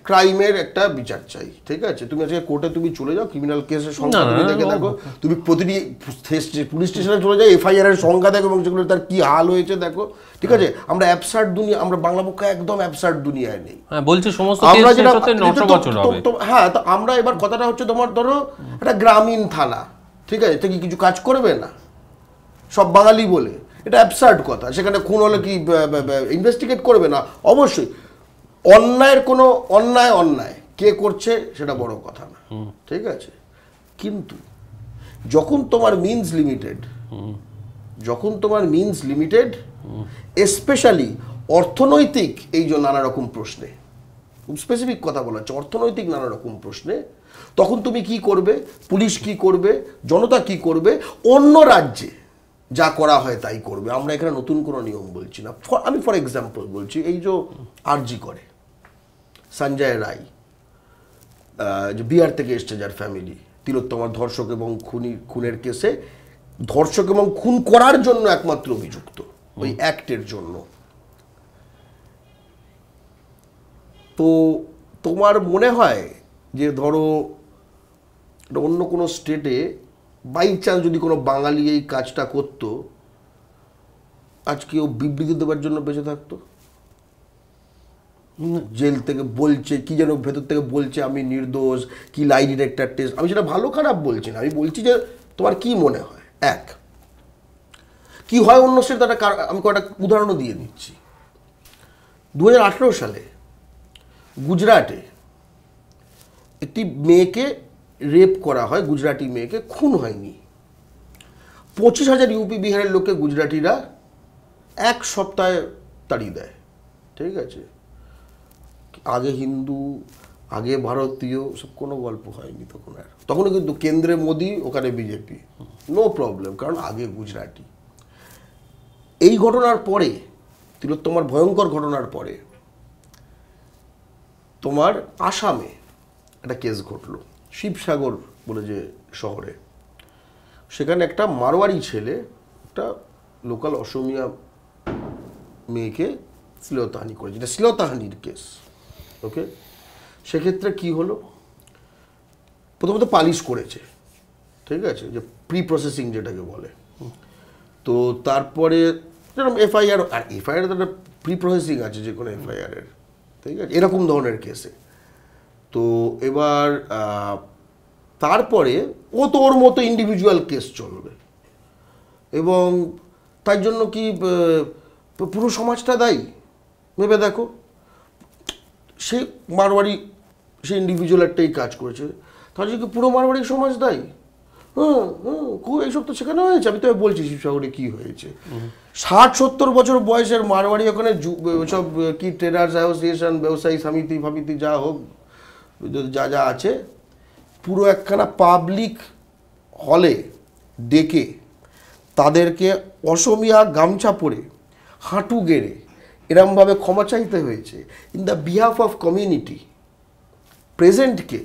ক্রাইমের একটা বিচার চাই, ঠিক আছে। তুমি আজকে কোর্টে তুমি চলে যাও, ক্রিমিনাল কেসের সংখ্যা তুমি দেখে দেখো, তুমি প্রতিটি পুলিশ স্টেশনে চলে যাও, এফআইআর এর সংখ্যা দেখো, এবং সেগুলো তার কি হাল হয়েছে দেখো, ঠিক আছে। আমরা অ্যাবসার্ড দুনিয়া, আমরা বাংলা পক্ষে একদম অ্যাবসার্ড দুনিয়ায় নেই। হ্যাঁ, বলছি সমস্ত আমরা কেস যেটা, হতে 900 বছর হবে। হ্যাঁ, তো আমরা এবার কথাটা হচ্ছে, তোমার ধরো একটা গ্রামীণ থানা, ঠিক আছে, এটা কি কিছু কাজ করবে না সব বাঙালি বলে? এটা অ্যাবসার্ড কথা। সেখানে খুন হলে কি ইনভেস্টিগেট করবে না? অবশ্যই। অন্যায়ের কোনো অন্যায় কে করছে সেটা বড় কথা না, ঠিক আছে। কিন্তু যখন তোমার মিনস লিমিটেড, স্পেশালি অর্থনৈতিক, এই যে নানা রকম প্রশ্নে, খুব স্পেসিফিক কথা বলা হচ্ছে, অর্থনৈতিক নানা রকম প্রশ্নে, তখন তুমি কি করবে, পুলিশ কি করবে, জনতা কি করবে? অন্য রাজ্যে যা করা হয় তাই করবে। আমরা এখানে নতুন কোনো নিয়ম বলছি না। আমি ফর এক্সাম্পল বলছি, এই যে আরজি করে সঞ্জয় রায়, যে বিহার থেকে এসছে, যার ফ্যামিলি তিলোত্তমার ধর্ষক এবং খুনের কেসে, ধর্ষক এবং খুন করার জন্য একমাত্র অভিযুক্ত, ওই অ্যাক্টের জন্য। তো তোমার মনে হয় যে ধরো অন্য কোনো স্টেটে বাই চান্স যদি কোনো বাঙালি এই কাজটা করতো, আজকে ও বিবৃতি দেওয়ার জন্য বেঁচে থাকতো? জেল থেকে বলছে কি যেন, ভেতর থেকে বলছে আমি নির্দোষ, কি লাই ডিটেক্টর টেস্ট। আমি সেটা ভালো খারাপ বলছি না, আমি বলছি যে তোমার কি মনে হয় এক কি হয় অন্য স্টেটে? আমি কয়েকটা উদাহরণও দিয়ে দিচ্ছি। 2018 সালে গুজরাটে একটি মেয়েকে রেপ করা হয়, গুজরাটি মেয়েকে, খুন হয়নি। 25,000 ইউপি বিহারের লোককে গুজরাটিরা এক সপ্তাহে তাড়িয়ে দেয়, ঠিক আছে। আগে হিন্দু, আগে ভারতীয়, সব কোনো গল্প হয়নি তখন। আর তখনও কিন্তু কেন্দ্রে মোদি, ওখানে বিজেপি, নো প্রবলেম, কারণ আগে গুজরাটি। এই ঘটনার পরে, তিলোত্তমার ভয়ঙ্কর ঘটনার পরে, তোমার আসামে একটা কেস ঘটলো, শিবসাগর বলে যে শহরে। সেখানে একটা মারোয়ারি ছেলে একটা লোকাল অসমিয়া মেয়েকে শ্লীলতাহানি করেছে, এটা শ্লীলতাহানির কেস, ওকে। সেক্ষেত্রে কি হলো, প্রথমত পালিশ করেছে, ঠিক আছে, যে প্রি প্রসেসিং যেটাকে বলে। তো তারপরে যেরকম এফআইআর, আর এফআইআর তো একটা প্রি প্রসেসিং আছে যে কোনো এফআইআরের, ঠিক আছে, এরকম ধরনের কেসে। তো এবার তারপরে ও তো ওর মতো ইন্ডিভিজুয়াল কেস চলবে, এবং তাই জন্য কি পুরো সমাজটা দায়ী? ভেবে দেখো, সে মারওয়ারি, সে ইন্ডিভিজুয়াল একটাই কাজ করেছে, তাহলে কি পুরো মারওয়ারি সমাজ দায়ী? খুব এইসব তো সেখানে হয়েছে। আমি তো বলছি শিবসাগরে কি হয়েছে। 60-70 বছর বয়সের মারওয়ারি ওখানে সব কি ট্রেডার্স অ্যাসোসিয়েশন, ব্যবসায়ী সমিতি ফামিতি যা হোক, যা যা আছে, পুরো একখানা পাবলিক হলে ডেকে তাদেরকে অসমিয়া গামছা পরে হাঁটু গেড়ে এরমভাবে ক্ষমা চাইতে হয়েছে in the behalf of community. প্রেজেন্টকে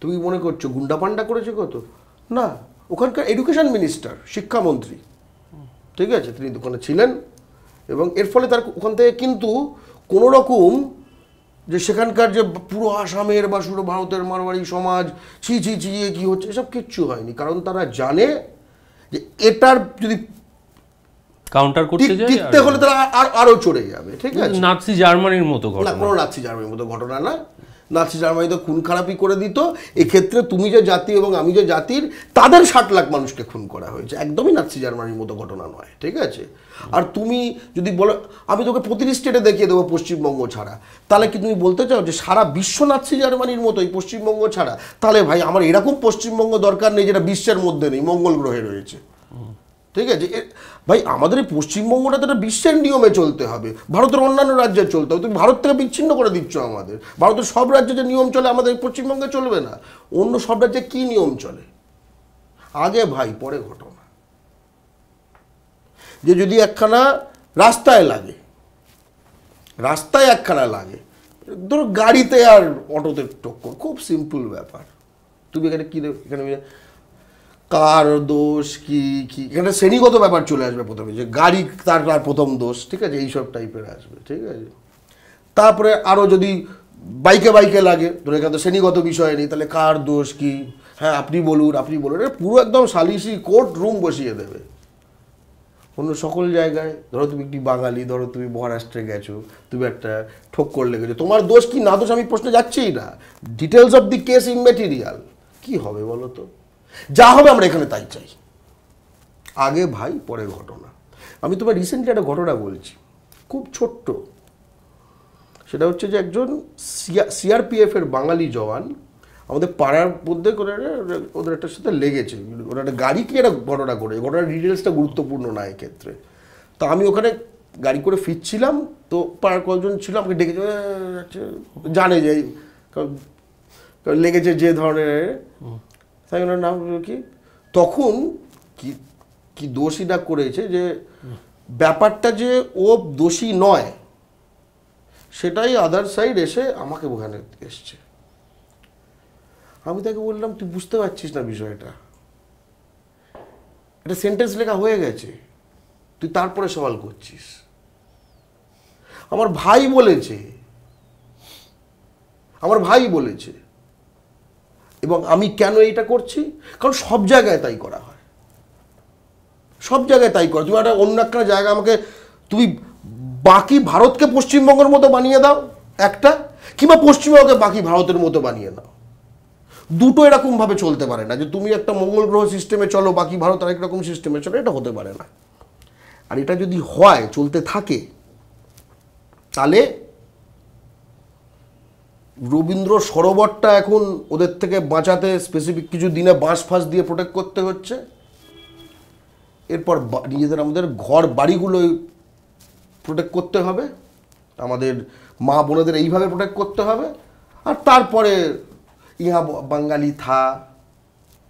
তুমি মনে করছো গুন্ডা পান্ডা করেছে কত? না, ওখানকার এডুকেশন মিনিস্টার, শিক্ষামন্ত্রী, ঠিক আছে, তিনি দোকানে ছিলেন এবং এর ফলে তার ওখান থেকে কিন্তু কোনো রকম যে সেখানকার যে পুরো আসামের বা পুরো ভারতের মারোয়াড়ি সমাজ ছি ছি ছি কী হচ্ছে এসব কিচ্ছু হয়নি, কারণ তারা জানে যে এটার যদি কাউন্টার করতে যায় টিকতে হলে তারা আরও চড়ে যাবে। ঠিক আছে, নাৎসি জার্মানির মতো না, ঘটনা, কোনো নাৎসি জার্মানির মতো ঘটনা না। নাৎসি জার্মানি তো খুন খারাপই করে দিত। এক্ষেত্রে তুমি যে জাতি এবং আমি যে জাতির, তাদের 60 লাখ মানুষকে খুন করা হয়েছে, একদমই নাৎসি জার্মানির মতো ঘটনা নয়। ঠিক আছে, আর তুমি যদি বলো আমি তোকে প্রতিটি স্টেটে দেখিয়ে দেবো পশ্চিমবঙ্গ ছাড়া, তাহলে কি তুমি বলতে চাও যে সারা বিশ্ব নাৎসি জার্মানির মতোই পশ্চিমবঙ্গ ছাড়া? তাহলে ভাই আমার এরকম পশ্চিমবঙ্গ দরকার নেই যেটা বিশ্বের মধ্যে নেই, মঙ্গল গ্রহে রয়েছে। ঠিক আছে ভাই, আমাদের এই পশ্চিমবঙ্গটা তো একটা বিশ্বের নিয়মে চলতে হবে, ভারতের অন্যান্য রাজ্যে চলতে হবে। তুমি ভারত থেকে বিচ্ছিন্ন করে দিচ্ছ আমাদের। ভারতের সব রাজ্যে যে নিয়ম চলে আমাদের পশ্চিমবঙ্গে চলবে না। অন্য সব রাজ্যে কী নিয়ম চলে? আগে ভাই পরে ঘটনা। যে যদি একখানা রাস্তায় লাগে, রাস্তায় একখানা লাগে, ধরো গাড়িতে আর অটোতে টক্কর, খুব সিম্পল ব্যাপার। তুমি এখানে কী এখানে কার দোষ কি কি এখানে শ্রেণীগত ব্যাপার চলে আসবে প্রথমে, যে গাড়ি তার প্রথম দোষ। ঠিক আছে, এইসব টাইপের আসবে। ঠিক আছে, তারপরে আরও যদি বাইকে বাইকে লাগে, ধরো এখানে তো শ্রেণীগত বিষয় নেই, তাহলে কার দোষ কি, হ্যাঁ আপনি বলুন আপনি বলুন, এটা পুরো একদম সালিসি কোর্ট রুম বসিয়ে দেবে। অন্য সকল জায়গায় ধরো তুমি একটি বাঙালি, ধরো তুমি মহারাষ্ট্রে গেছো, তুমি একটা ঠোক্কর লেগেছো, তোমার দোষ কি না দোষ আমি প্রশ্নে যাচ্ছিই না, ডিটেলস অফ দি কেস ইমমেটেরিয়াল। কি হবে বলো তো? যা হবে আমরা এখানে তাই চাই, আগে ভাই পরে ঘটনা। আমি তোমার রিসেন্টলি একটা ঘটনা বলছি, খুব ছোট্ট। সেটা হচ্ছে যে একজন সিআরপিএফের বাঙালি জওয়ান আমাদের পাড়ার মধ্যে করে ওদের একটার সাথে লেগেছে, ওরা একটা গাড়িকে একটা ঘটনা করে, ঘটনার ডিটেলসটা গুরুত্বপূর্ণ না এক্ষেত্রে। তো আমি ওখানে গাড়ি করে ফিরছিলাম, তো পাড়ার কয়েকজন ছিল, আমাকে ডেকেছে, জানে যে লেগেছে যে ধরনের, তাই ওনার নাম কি, তখন কি কি দোষীটা করেছে, যে ব্যাপারটা যে ও দোষী নয় সেটাই আদার সাইড এসে আমাকে ওখানে এসছে। আমি তাকে বললাম তুই বুঝতে পারছিস না বিষয়টা, এটা সেন্টেন্স লেখা হয়ে গেছে, তুই তারপরে সওয়াল করছিস। আমার ভাই বলেছে, আমার ভাই বলেছে, এবং আমি কেন এইটা করছি, কারণ সব জায়গায় তাই করা হয়, সব জায়গায় তাই করা। তুমি একটা অন্য একটা জায়গা আমাকে তুমি বাকি ভারতকে পশ্চিমবঙ্গের মতো বানিয়ে দাও একটা, কিংবা পশ্চিমবঙ্গকে বাকি ভারতের মতো বানিয়ে দাও, দুটো এরকমভাবে চলতে পারে না। যে তুমি একটা মঙ্গল গ্রহ সিস্টেমে চলো, বাকি ভারত আরেক রকম সিস্টেমে চলো, এটা হতে পারে না। আর এটা যদি হয়, চলতে থাকে, তাহলে রবীন্দ্র সরোবরটা এখন ওদের থেকে বাঁচাতে স্পেসিফিক কিছু দিনে বাঁশ ফাঁস দিয়ে প্রোটেক্ট করতে হচ্ছে। এরপর নিজেদের আমাদের ঘর বাড়িগুলোই প্রোটেক্ট করতে হবে, আমাদের মা বোনেদের এইভাবে প্রোটেক্ট করতে হবে। আর তারপরে ইহা বাঙালি থা,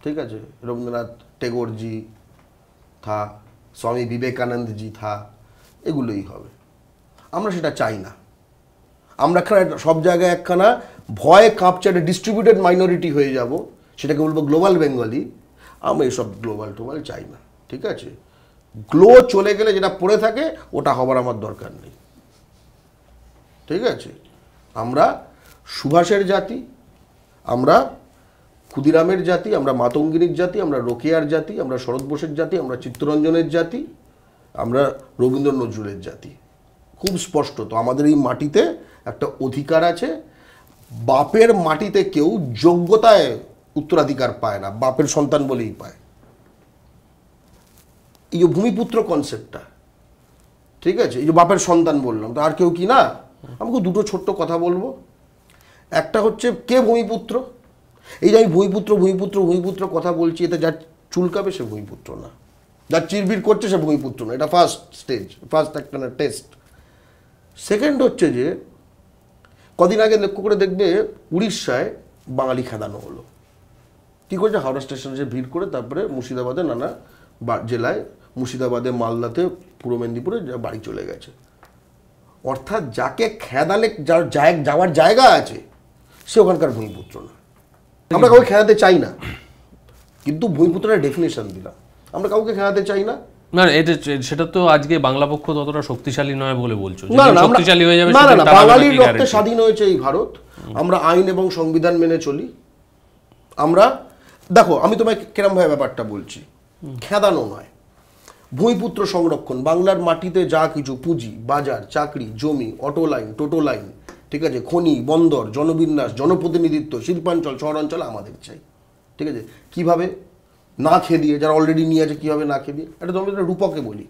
ঠিক আছে, রবীন্দ্রনাথ টেগোরজি থা, স্বামী বিবেকানন্দজি থা, এগুলোই হবে। আমরা সেটা চাই না। আমরা সব জায়গায় একখানা ভয়ে কাঁপছে একটা ডিস্ট্রিবিউটেড মাইনরিটি হয়ে যাব, সেটাকে বলবো গ্লোবাল বেঙ্গলি। আমরা এসব গ্লোবাল টোবাল চাই না। ঠিক আছে, গ্লো চলে গেলে যেটা পড়ে থাকে ওটা হবার আমার দরকার নেই। ঠিক আছে, আমরা সুভাষের জাতি, আমরা ক্ষুদিরামের জাতি, আমরা মাতঙ্গিনীর জাতি, আমরা রোকেয়ার জাতি, আমরা শরৎ বোসের জাতি, আমরা চিত্তরঞ্জনের জাতি, আমরা রবীন্দ্র নজরুলের জাতি। খুব স্পষ্ট। তো আমাদের এই মাটিতে একটা অধিকার আছে। বাপের মাটিতে কেউ যোগ্যতায় উত্তরাধিকার পায় না, বাপের সন্তান বলেই পায়। এই যে ভূমিপুত্র কনসেপ্টটা, ঠিক আছে, এই যে বাপের সন্তান বললাম, তো আর কেউ কি না? আমাকে দুটো ছোট্ট কথা বলবো। একটা হচ্ছে কে ভূমিপুত্র। এই যে আমি ভূমিপুত্র ভূমিপুত্র ভূমিপুত্র কথা বলছি, এতে যার চুলকাবে সে ভূমিপুত্র না, যার চিরবির করছে সে ভূমিপুত্র না। এটা ফার্স্ট স্টেজ, ফার্স্ট একটা টেস্ট। সেকেন্ড হচ্ছে যে কদিন আগে লক্ষ্য করে দেখবে উড়িষ্যায় বাঙালি খেদানো হলো। কী করেছে, হাওড়া স্টেশনে যে ভিড় করে তারপরে মুর্শিদাবাদে নানা জেলায়, মুর্শিদাবাদে, মালদাতে, পূর্ব মেদিনীপুরে বাড়ি চলে গেছে। অর্থাৎ যাকে খেদালে যাওয়ার জায়গা আছে সে ওখানকার ভূমিপুত্র না। আমরা কাউকে খেদাতে চাই না, কিন্তু ভূমিপুত্রের ডেফিনেশন দিলাম, আমরা কাউকে খেদাতে চাই না। না এটা সেটা তো আজকে বাংলা পক্ষ ততটা শক্তিশালী নয় বলে বলছো, না না শক্তিশালী হয়ে যাবে। না না, বাঙালির রক্তে স্বাধীন হয়েছে এই ভারত, আমরা আইন এবং সংবিধান মেনে চলি। আমরা দেখো, আমি তোমায় কিরম ভাবে ব্যাপারটা বলছি, খেদানো নয়, ভূমিপুত্র সংরক্ষণ, বাংলার মাটিতে যা কিছু পুঁজি, বাজার, চাকরি, জমি, অটো লাইন, টোটো লাইন, ঠিক আছে, খনি, বন্দর, জনবিন্যাস, জনপ্রতিনিধিত্ব, শিল্পাঞ্চল, শহরাঞ্চল আমাদের চাই। ঠিক আছে, কিভাবে? না খেয়ে দিয়ে, যারা অলরেডি নিয়ে আছে কীভাবে না খেয়ে দিয়ে। এটা তোমাকে একটা রূপকে বলি,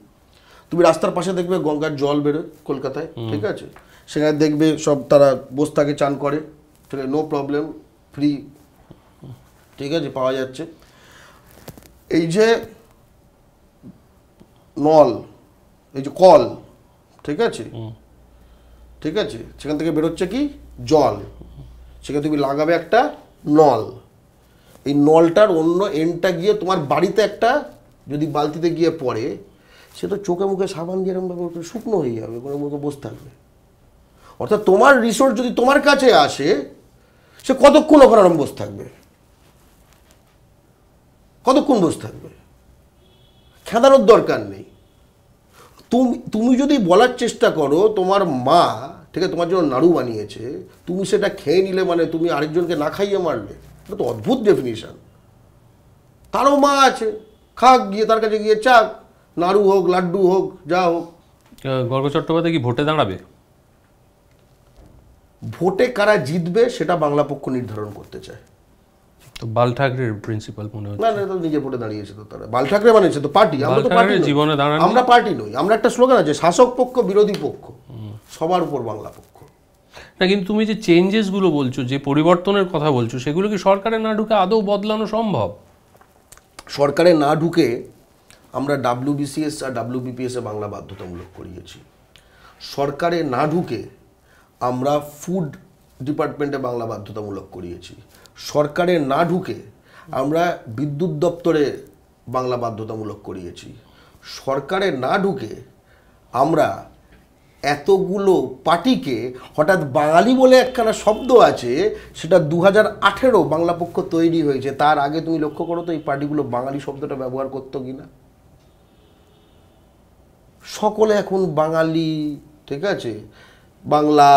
তুমি রাস্তার পাশে দেখবে গঙ্গার জল বেরোয় কলকাতায়, ঠিক আছে, সেখানে দেখবে সব তারা বসে থাকে, চান করে, ঠিক আছে, নো প্রবলেম, ফ্রি, ঠিক আছে, পাওয়া যাচ্ছে। এই যে নল, এই যে কল, ঠিক আছে, ঠিক আছে, সেখান থেকে বেরোচ্ছে কি জল, সেখানে তুমি লাগাবে একটা নল, এই নলটার অন্য এন্ডটা গিয়ে তোমার বাড়িতে একটা যদি বালতিতে গিয়ে পড়ে, সে তো চোখে মুখে সাবান দিয়ে এরকমভাবে শুকনো হয়ে যাবে, কোনো মুখে বসে থাকবে। অর্থাৎ তোমার রিসোর্স যদি তোমার কাছে আসে, সে কতক্ষণ ওখানে আরাম বসে থাকবে, কতক্ষণ বসে থাকবে? খেদানোর দরকার নেই। তুমি যদি বলার চেষ্টা করো তোমার মা, ঠিক আছে, তোমার জন্য নাড়ু বানিয়েছে, তুমি সেটা খেয়ে নিলে মানে তুমি আরেকজনকে না খাইয়ে মারলে, এটা তো অদ্ভুত ডেফিনিশন। তারও মা আছে, খাক, গিয়ে তার কাছে গিয়ে চাক, নাড়ু হোক, লাড্ডু হোক, যা হোক। গর্গ চট্টোপাধ্যায় কি ভোটে দাঁড়াবে? ভোটে কারা জিতবে সেটা বাংলা পক্ষ নির্ধারণ করতে চায়। তো বাল ঠাকরের প্রিন্সিপাল মনে হচ্ছে। না না, তো নিজে ভোটে দাঁড়িয়েছে, তো তারা বাল ঠাকরে বানিয়েছে তো পার্টি। আমরা তো পার্টি জীবনে দাঁড়ানো, আমরা পার্টি নই, আমরা একটা স্লোগান আছে, শাসক পক্ষ বিরোধী পক্ষ, সবার উপর বাংলা পক্ষ। না কিন্তু তুমি যে চেঞ্জেসগুলো বলছো, যে পরিবর্তনের কথা বলছো, সেগুলো কি সরকারে না ঢুকে আদৌ বদলানো সম্ভব? সরকারে না ঢুকে আমরা WBCS আর WBPS এ বাংলা বাধ্যতামূলক করিয়েছি। সরকারে না ঢুকে আমরা ফুড ডিপার্টমেন্টে বাংলা বাধ্যতামূলক করিয়েছি। সরকারে না ঢুকে আমরা বিদ্যুৎ দপ্তরে বাংলা বাধ্যতামূলক করিয়েছি। সরকারে না ঢুকে আমরা এতগুলো পার্টিকে, হঠাৎ বাঙালি বলে একখানা শব্দ আছে, সেটা 2018 বাংলা পক্ষ তৈরি হয়েছে, তার আগে তুমি লক্ষ্য করো তো এই পার্টিগুলো বাঙালি শব্দটা ব্যবহার করতো কিনা। সকলে এখন বাঙালি, ঠিক আছে, বাংলা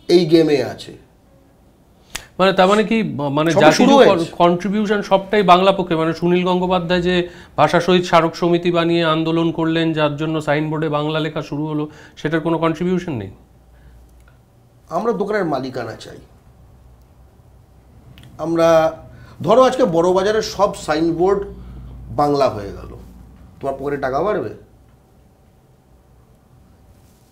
এই গেমে আছে। মানে তার মানে কি, মানে জাতীয় কন্ট্রিবিউশন সবটাই বাংলা পক্ষে। মানে সুনীল গঙ্গোপাধ্যায় যে ভাষা শহীদ স্মারক সমিতি বানিয়ে আন্দোলন করলেন, যার জন্য সাইনবোর্ডে বাংলা লেখা শুরু হলো, সেটার কোনো কন্ট্রিবিউশন নেই? আমরা দোকানের মালিকানা চাই। আমরা ধরো আজকে বড় বাজারের সব সাইনবোর্ড বাংলা হয়ে গেল, তোমার পকেটে টাকা বাড়বে?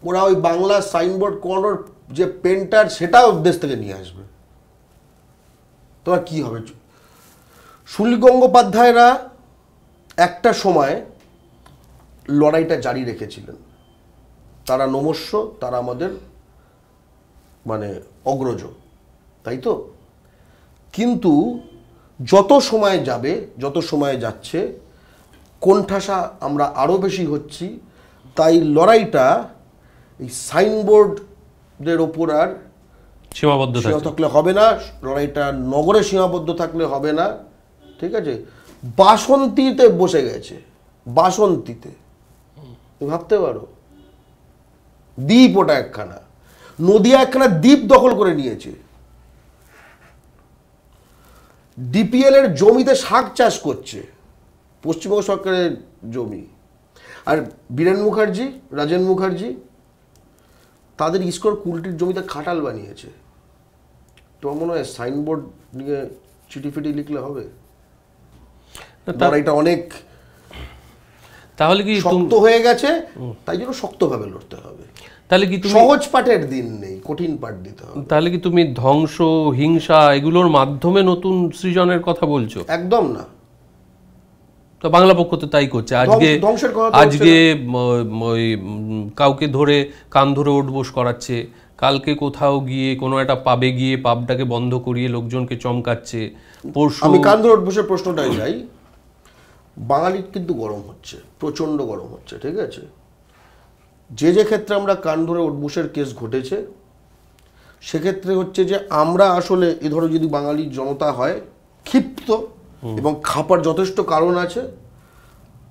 ওরা ওই বাংলা সাইনবোর্ড কোনোর যে পেন্টার সেটাও দেশ থেকে নিয়ে আসবে, তোমার কি হবে? সুনীল গঙ্গোপাধ্যায়রা একটা সময় লড়াইটা জারি রেখেছিলেন, তারা নমস্য, তারা আমাদের মানে অগ্রজ, তাই তো? কিন্তু যত সময় যাবে, যত সময় যাচ্ছে, কোণঠাসা আমরা আরও বেশি হচ্ছি। তাই লড়াইটা এই সাইনবোর্ডদের ওপর আর সীমাবদ্ধ থাকলে হবে না, লড়াইটা নগরে সীমাবদ্ধ থাকলে হবে না, ঠিক আছে? বাসন্তীতে বসে গেছে, বাসন্তীতে ভাবতে পারো, দ্বীপ, ওটা একখানা নদিয়া, একখানা দ্বীপ দখল করে নিয়েছে। ডিপিএল এর জমিতে শাক চাষ করছে, পশ্চিমবঙ্গ সরকারের জমি। আর বীরেন মুখার্জি, রাজেন মুখার্জি, তাদের ইস্কর কুলটির জমিতে খাটাল বানিয়েছে। তোমার মনে হয় সাইনবোর্ড নিয়ে চিঠি ফিটি লিখলে হবে? এটা অনেক তাহলে কি শক্ত হয়ে গেছে, তাই জন্য শক্তভাবে লড়তে হবে। তাহলে কি সহজ পাঠের দিন নেই, কঠিন পাঠ দিতে হবে। তাহলে কি তুমি ধ্বংস, হিংসা এগুলোর মাধ্যমে নতুন সৃজনের কথা বলছো? একদম না, তো বাংলা পক্ষ তো তাই করছে। আজকে ধ্বংসের কথা আজকে ওই কাউকে ধরে কান ধরে ওঠবোস করাচ্ছে, কালকে কোথাও গিয়ে কোনো একটা পাবে গিয়ে পাবটাকে বন্ধ করিয়ে লোকজনকে চমকাচ্ছে। পরশু আমি কান ধরে ওঠবোসের প্রশ্নটাই যাই। বাঙালির কিন্তু গরম হচ্ছে, প্রচণ্ড গরম হচ্ছে, ঠিক আছে? যে ক্ষেত্রে আমরা কান ধরে ওঠবোসের কেস ঘটেছে সেক্ষেত্রে হচ্ছে যে আমরা আসলে এ ধরো যদি বাঙালি জনতা হয় ক্ষিপ্ত এবং খাপার যথেষ্ট কারণ আছে,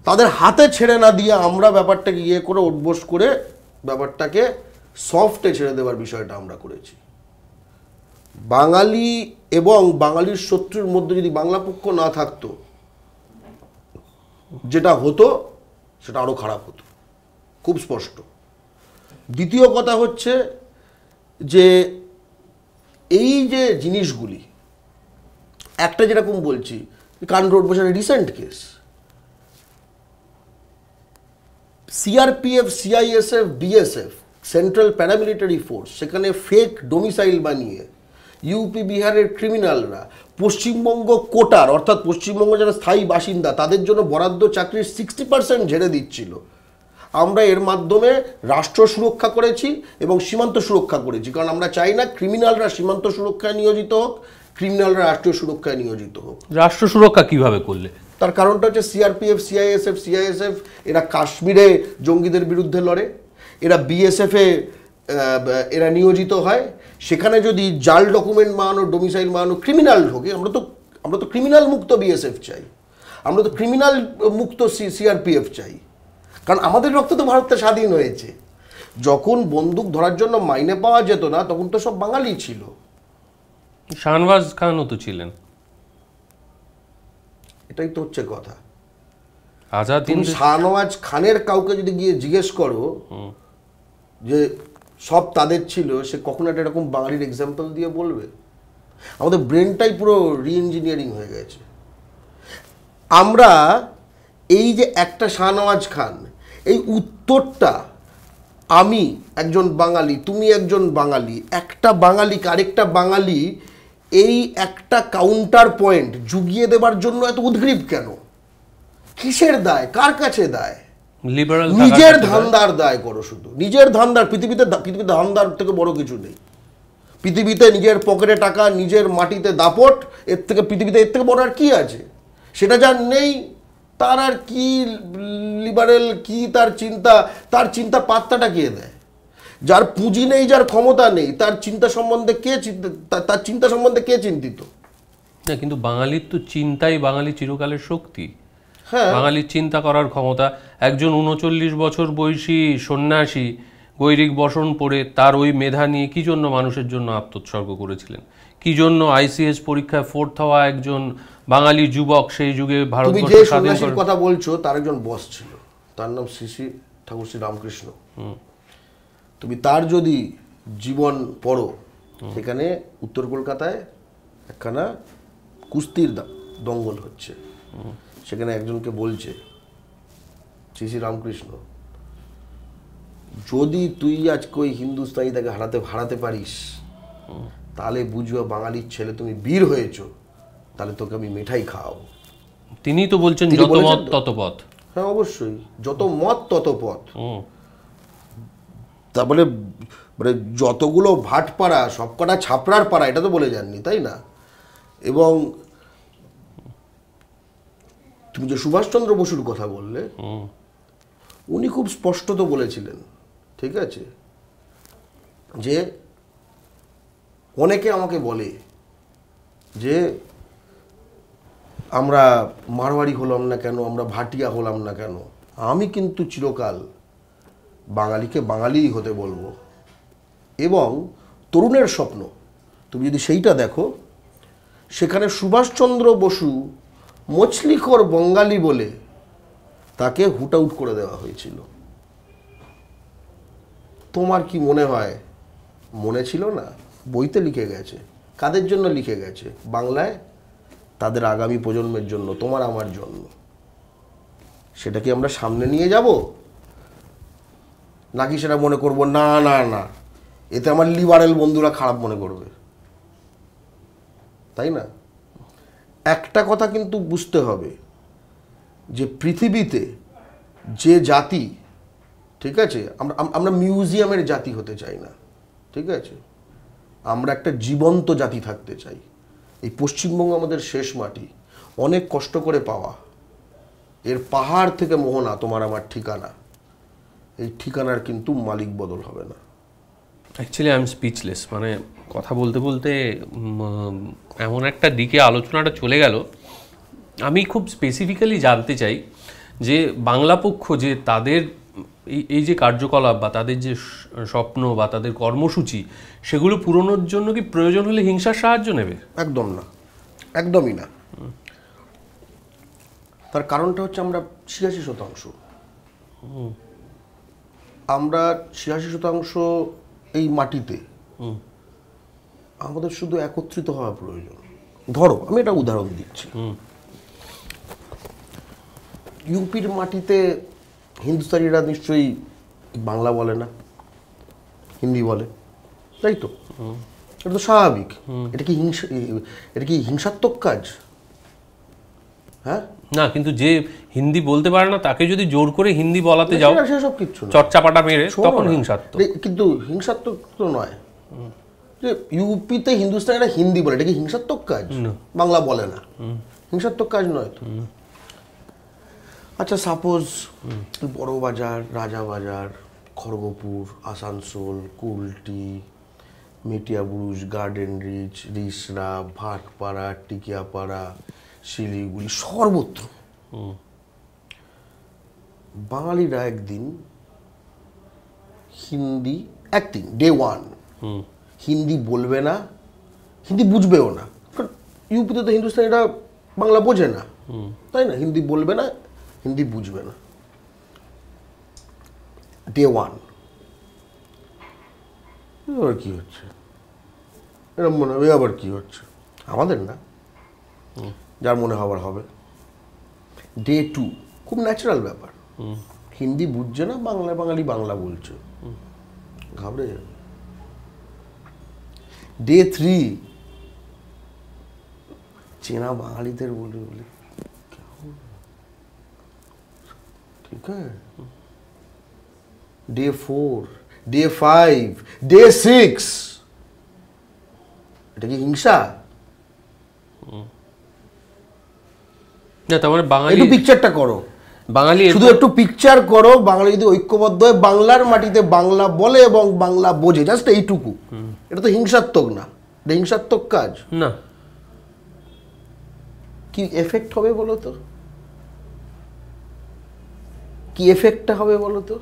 তাদের হাতে ছেড়ে না দিয়ে আমরা ব্যাপারটাকে ইয়ে করে ওঠবোস করে ব্যাপারটাকে সফটে ছেড়ে দেওয়ার বিষয়টা আমরা করেছি। বাঙালি এবং বাঙালির শত্রুর মধ্যে যদি বাংলা পক্ষ না থাকতো, যেটা হতো সেটা আরো খারাপ হতো, খুব স্পষ্ট। দ্বিতীয় কথা হচ্ছে যে এই যে জিনিসগুলি, একটা যেরকম বলছি কান ধরে ওঠবোসের recent case, CRPF, CISF, BSF, central paramilitary force, সেখানে ফেক ডোমিসাইল বানিয়ে ইউপি বিহারের ক্রিমিনালরা পশ্চিমবঙ্গ কোটার অর্থাৎ পশ্চিমবঙ্গ যারা স্থায়ী বাসিন্দা তাদের জন্য বরাদ্দ চাকরির 60% ঝেড়ে দিচ্ছিল। আমরা এর মাধ্যমে রাষ্ট্র সুরক্ষা করেছি এবং সীমান্ত সুরক্ষা করেছি, কারণ আমরা চাই না ক্রিমিনালরা সীমান্ত সুরক্ষায় নিয়োজিত হোক, ক্রিমিনালরা রাষ্ট্রীয় সুরক্ষায় নিয়োজিত হোক। রাষ্ট্র সুরক্ষা কিভাবে করলে? তার কারণটা হচ্ছে সিআরপিএফ, সিআইএসএফ এরা কাশ্মীরে জঙ্গিদের বিরুদ্ধে লড়ে, এরা বিএসএফে এরা নিয়োজিত হয়। সেখানে যদি জাল ডকুমেন্ট বানানো, ডোমিসাইল বানানো, ক্রিমিনাল ঢোকে, আমরা তো ক্রিমিনাল মুক্ত বিএসএফ চাই, আমরা তো ক্রিমিনাল মুক্ত সিআরপিএফ চাই, কারণ আমাদের রক্ত তো ভারতটা স্বাধীন হয়েছে। যখন বন্দুক ধরার জন্য মাইনে পাওয়া যেত না তখন তো সব বাঙালি ছিল। শাহনওয়াজ খানও তো ছিলেন। এটাই তো হচ্ছে কথা। আজাদ তুমি শাহনওয়াজ খানের কাউকে যদি গিয়ে জিজ্ঞেস করো যে সব তাদের ছিল, সে কখনো একটা এরকম বাঙালির এক্সাম্পল দিয়ে বলবে? আমাদের ব্রেনটাই পুরো রি-ইঞ্জিনিয়ারিং হয়ে গেছে। আমরা এই যে একটা শাহনওয়াজ খান, এই উত্তরটা আমি একজন বাঙালি, তুমি একজন বাঙালি, একটা বাঙালিকে আরেকটা বাঙালি এই একটা কাউন্টার পয়েন্ট জুগিয়ে দেবার জন্য এত উদ্গ্রীব কেন? কিসের দায়? কার কাছে দায়? লিবারাল নিজের ধান্দার দায় করো, শুধু নিজের ধান্দার। পৃথিবীতে ধান্দার থেকে বড় কিছু নেই পৃথিবীতে। নিজের পকেটে টাকা, নিজের মাটিতে দাপট, এর থেকে পৃথিবীতে এর থেকে বড় আর কি আছে? সেটা যার নেই তার আর কি লিবারেল, কি তার চিন্তা পাত্তাটা কে দেয়? যার পুঁজি নেই, যার ক্ষমতা নেই, তার চিন্তা সম্বন্ধে কে চিন্তিত? না, কিন্তু বাঙালির তো চিন্তাই বাঙালি চিরকালের শক্তি। হ্যাঁ, বাঙালির চিন্তা করার ক্ষমতা। একজন 39 বছর বয়সী সন্ন্যাসী গৈরিক বসন পড়ে তার ওই মেধা নিয়ে কি জন্য মানুষের জন্য আত্মোৎসর্গ করেছিলেন? কি জন্য আইসিএস পরীক্ষায় 4th হওয়া একজন বাঙালি যুবক সেই যুগে তুমি ভারতবর্ষ যে স্বাধীন সন্ন্যাসীর করে। কথা বলছো তার একজন বস ছিল, তার নাম শ্রী ঠাকুর শ্রী রামকৃষ্ণ। তুমি তার যদি জীবন পড়ো, সেখানে উত্তর কলকাতায় একখানা কুস্তির দঙ্গল হচ্ছে, সেখানে একজনকে বলছে শ্রী শ্রী রামকৃষ্ণ, যদি তুই আজকে ওই হিন্দুস্তানি তাকে হারাতে পারিস তাহলে বুঝবো বাঙালির ছেলে তুমি বীর হয়েছো, তাহলে তোকে আমি মিঠাই খাওয়াবো। তিনি তো বলছেন তিনি যত বলেছেন মত তো? তত পথ। হ্যাঁ, অবশ্যই, যত মত তত পথ। তারপরে মানে যতগুলো ভাটপাড়া সবকটা ছাপড়ার পাড়া, এটা তো বলে যাননি, তাই না? এবং তুমি যে সুভাষচন্দ্র বসুর কথা বললে, উনি খুব স্পষ্টত বলেছিলেন, ঠিক আছে, যে অনেকে আমাকে বলে যে আমরা মারওয়াড়ি হলাম না কেন, আমরা ভাটিয়া হলাম না কেন। আমি কিন্তু চিরকাল বাঙালিকে বাঙালিই হতে বলবো। এবং তরুণের স্বপ্ন তুমি যদি সেইটা দেখো, সেখানে সুভাষচন্দ্র বসু মছলিখোর বঙ্গালী বলে তাকে হুট আউট করে দেওয়া হয়েছিল। তোমার কি মনে হয় মনে ছিল না? বইতে লিখে গেছে। কাদের জন্য লিখে গেছে? বাংলায় তাদের আগামী প্রজন্মের জন্য, তোমার আমার জন্য। সেটা কি আমরা সামনে নিয়ে যাব, নাকি সেটা মনে করব না না না এতে আমার লিবারেল বন্ধুরা খারাপ মনে করবে? তাই না? একটা কথা কিন্তু বুঝতে হবে যে পৃথিবীতে যে জাতি, ঠিক আছে, আমরা মিউজিয়ামের জাতি হতে চাই না, ঠিক আছে, আমরা একটা জীবন্ত জাতি থাকতে চাই। এই পশ্চিমবঙ্গ আমাদের শেষ মাটি, অনেক কষ্ট করে পাওয়া, এর পাহাড় থেকে মোহনা তোমার আমার ঠিকানা, এই ঠিকানার কিন্তু মালিক বদল হবে না। অ্যাকচুয়ালি আই এম স্পিচলেস, মানে কথা বলতে বলতে এমন একটা দিকে আলোচনাটা চলে গেল। আমি খুব স্পেসিফিক্যালি জানতে চাই যে বাংলা পক্ষ যে তাদের এই যে কার্যকলাপ বা তাদের যে স্বপ্ন বা তাদের কর্মসূচি, সেগুলো পূরণের জন্য কি প্রয়োজন হলে হিংসার সাহায্য নেবে? একদম না, একদমই না। তার কারণটা হচ্ছে আমরা 86%, আমরা 86% এই মাটিতে, আমাদের শুধু একত্রিত হওয়া প্রয়োজন। ধরো আমি একটা উদাহরণ দিচ্ছি, ইউপির মাটিতে হিন্দুস্তানিরা নিশ্চয়ই বাংলা বলে না, হিন্দি বলে, তাই তো? এটা তো স্বাভাবিক। এটা কি হিংসাত্মক কাজ? হ্যাঁ না, কিন্তু যে হিন্দি বলতে পারে না তাকে যদি জোর করে হিন্দি বলাতে যাও, সেসব কিচ্ছু না, চর্চাপাটা মেরে, তখন হিংসাত্মক। কিন্তু হিংসাত্মক তো নয়। যে ইউপিতে হিন্দুস্তানিরা হিন্দি বলে, এটা কি হিংসাত্মক কাজ? বাংলা বলে না, হিংসাত্মক কাজ নয় তো। আচ্ছা suppose Burrabazar, Rajabazar, Kharagpur, Asansol, Kulti, Metiabruz, Garden Reach, Rishra, Bhatpara, Tikiapara, Siliguri, সর্বত্র বাঙালিরা একদিন হিন্দি, একদিন ডে ওয়ান হিন্দি বলবে না, হিন্দি বুঝবেও না। কারণ ইউপিতে তো হিন্দুস্তানিরা বাংলা বোঝে না, তাই না? হিন্দি বলবে না, হিন্দি বুঝবে না, ডে ওয়ান। এবার কি হচ্ছে? এরকম মনে হবে আবার কি হচ্ছে? আমাদের না, যার মনে হবার হবে। ডে টু খুব ন্যাচারাল ব্যাপার, হিন্দি বুঝছে না, বাঙালি বাংলা বলছে, ঘাবড়ে যাবে। ডে থ্রি চেনা বাঙালিদের বলে বলে, ঠিক আছে। ডে 4, ডে 5, ডে 6, এটা কি হিংসা? না, তার মানে বাঙালি, একটু পিকচারটা করো, বাঙালি শুধু একটু পিকচার করো। বাঙালি যদি ঐক্যবদ্ধ হয়ে বাংলার মাটিতে বাংলা বলে এবং বাংলা বোঝে, জাস্ট এইটুকু, এটা তো হিংসাত্মক না, এটা হিংসাত্মক কাজ না। কি এফেক্ট হবে বলো তো? কি এফেক্টটা হবে বলো তো?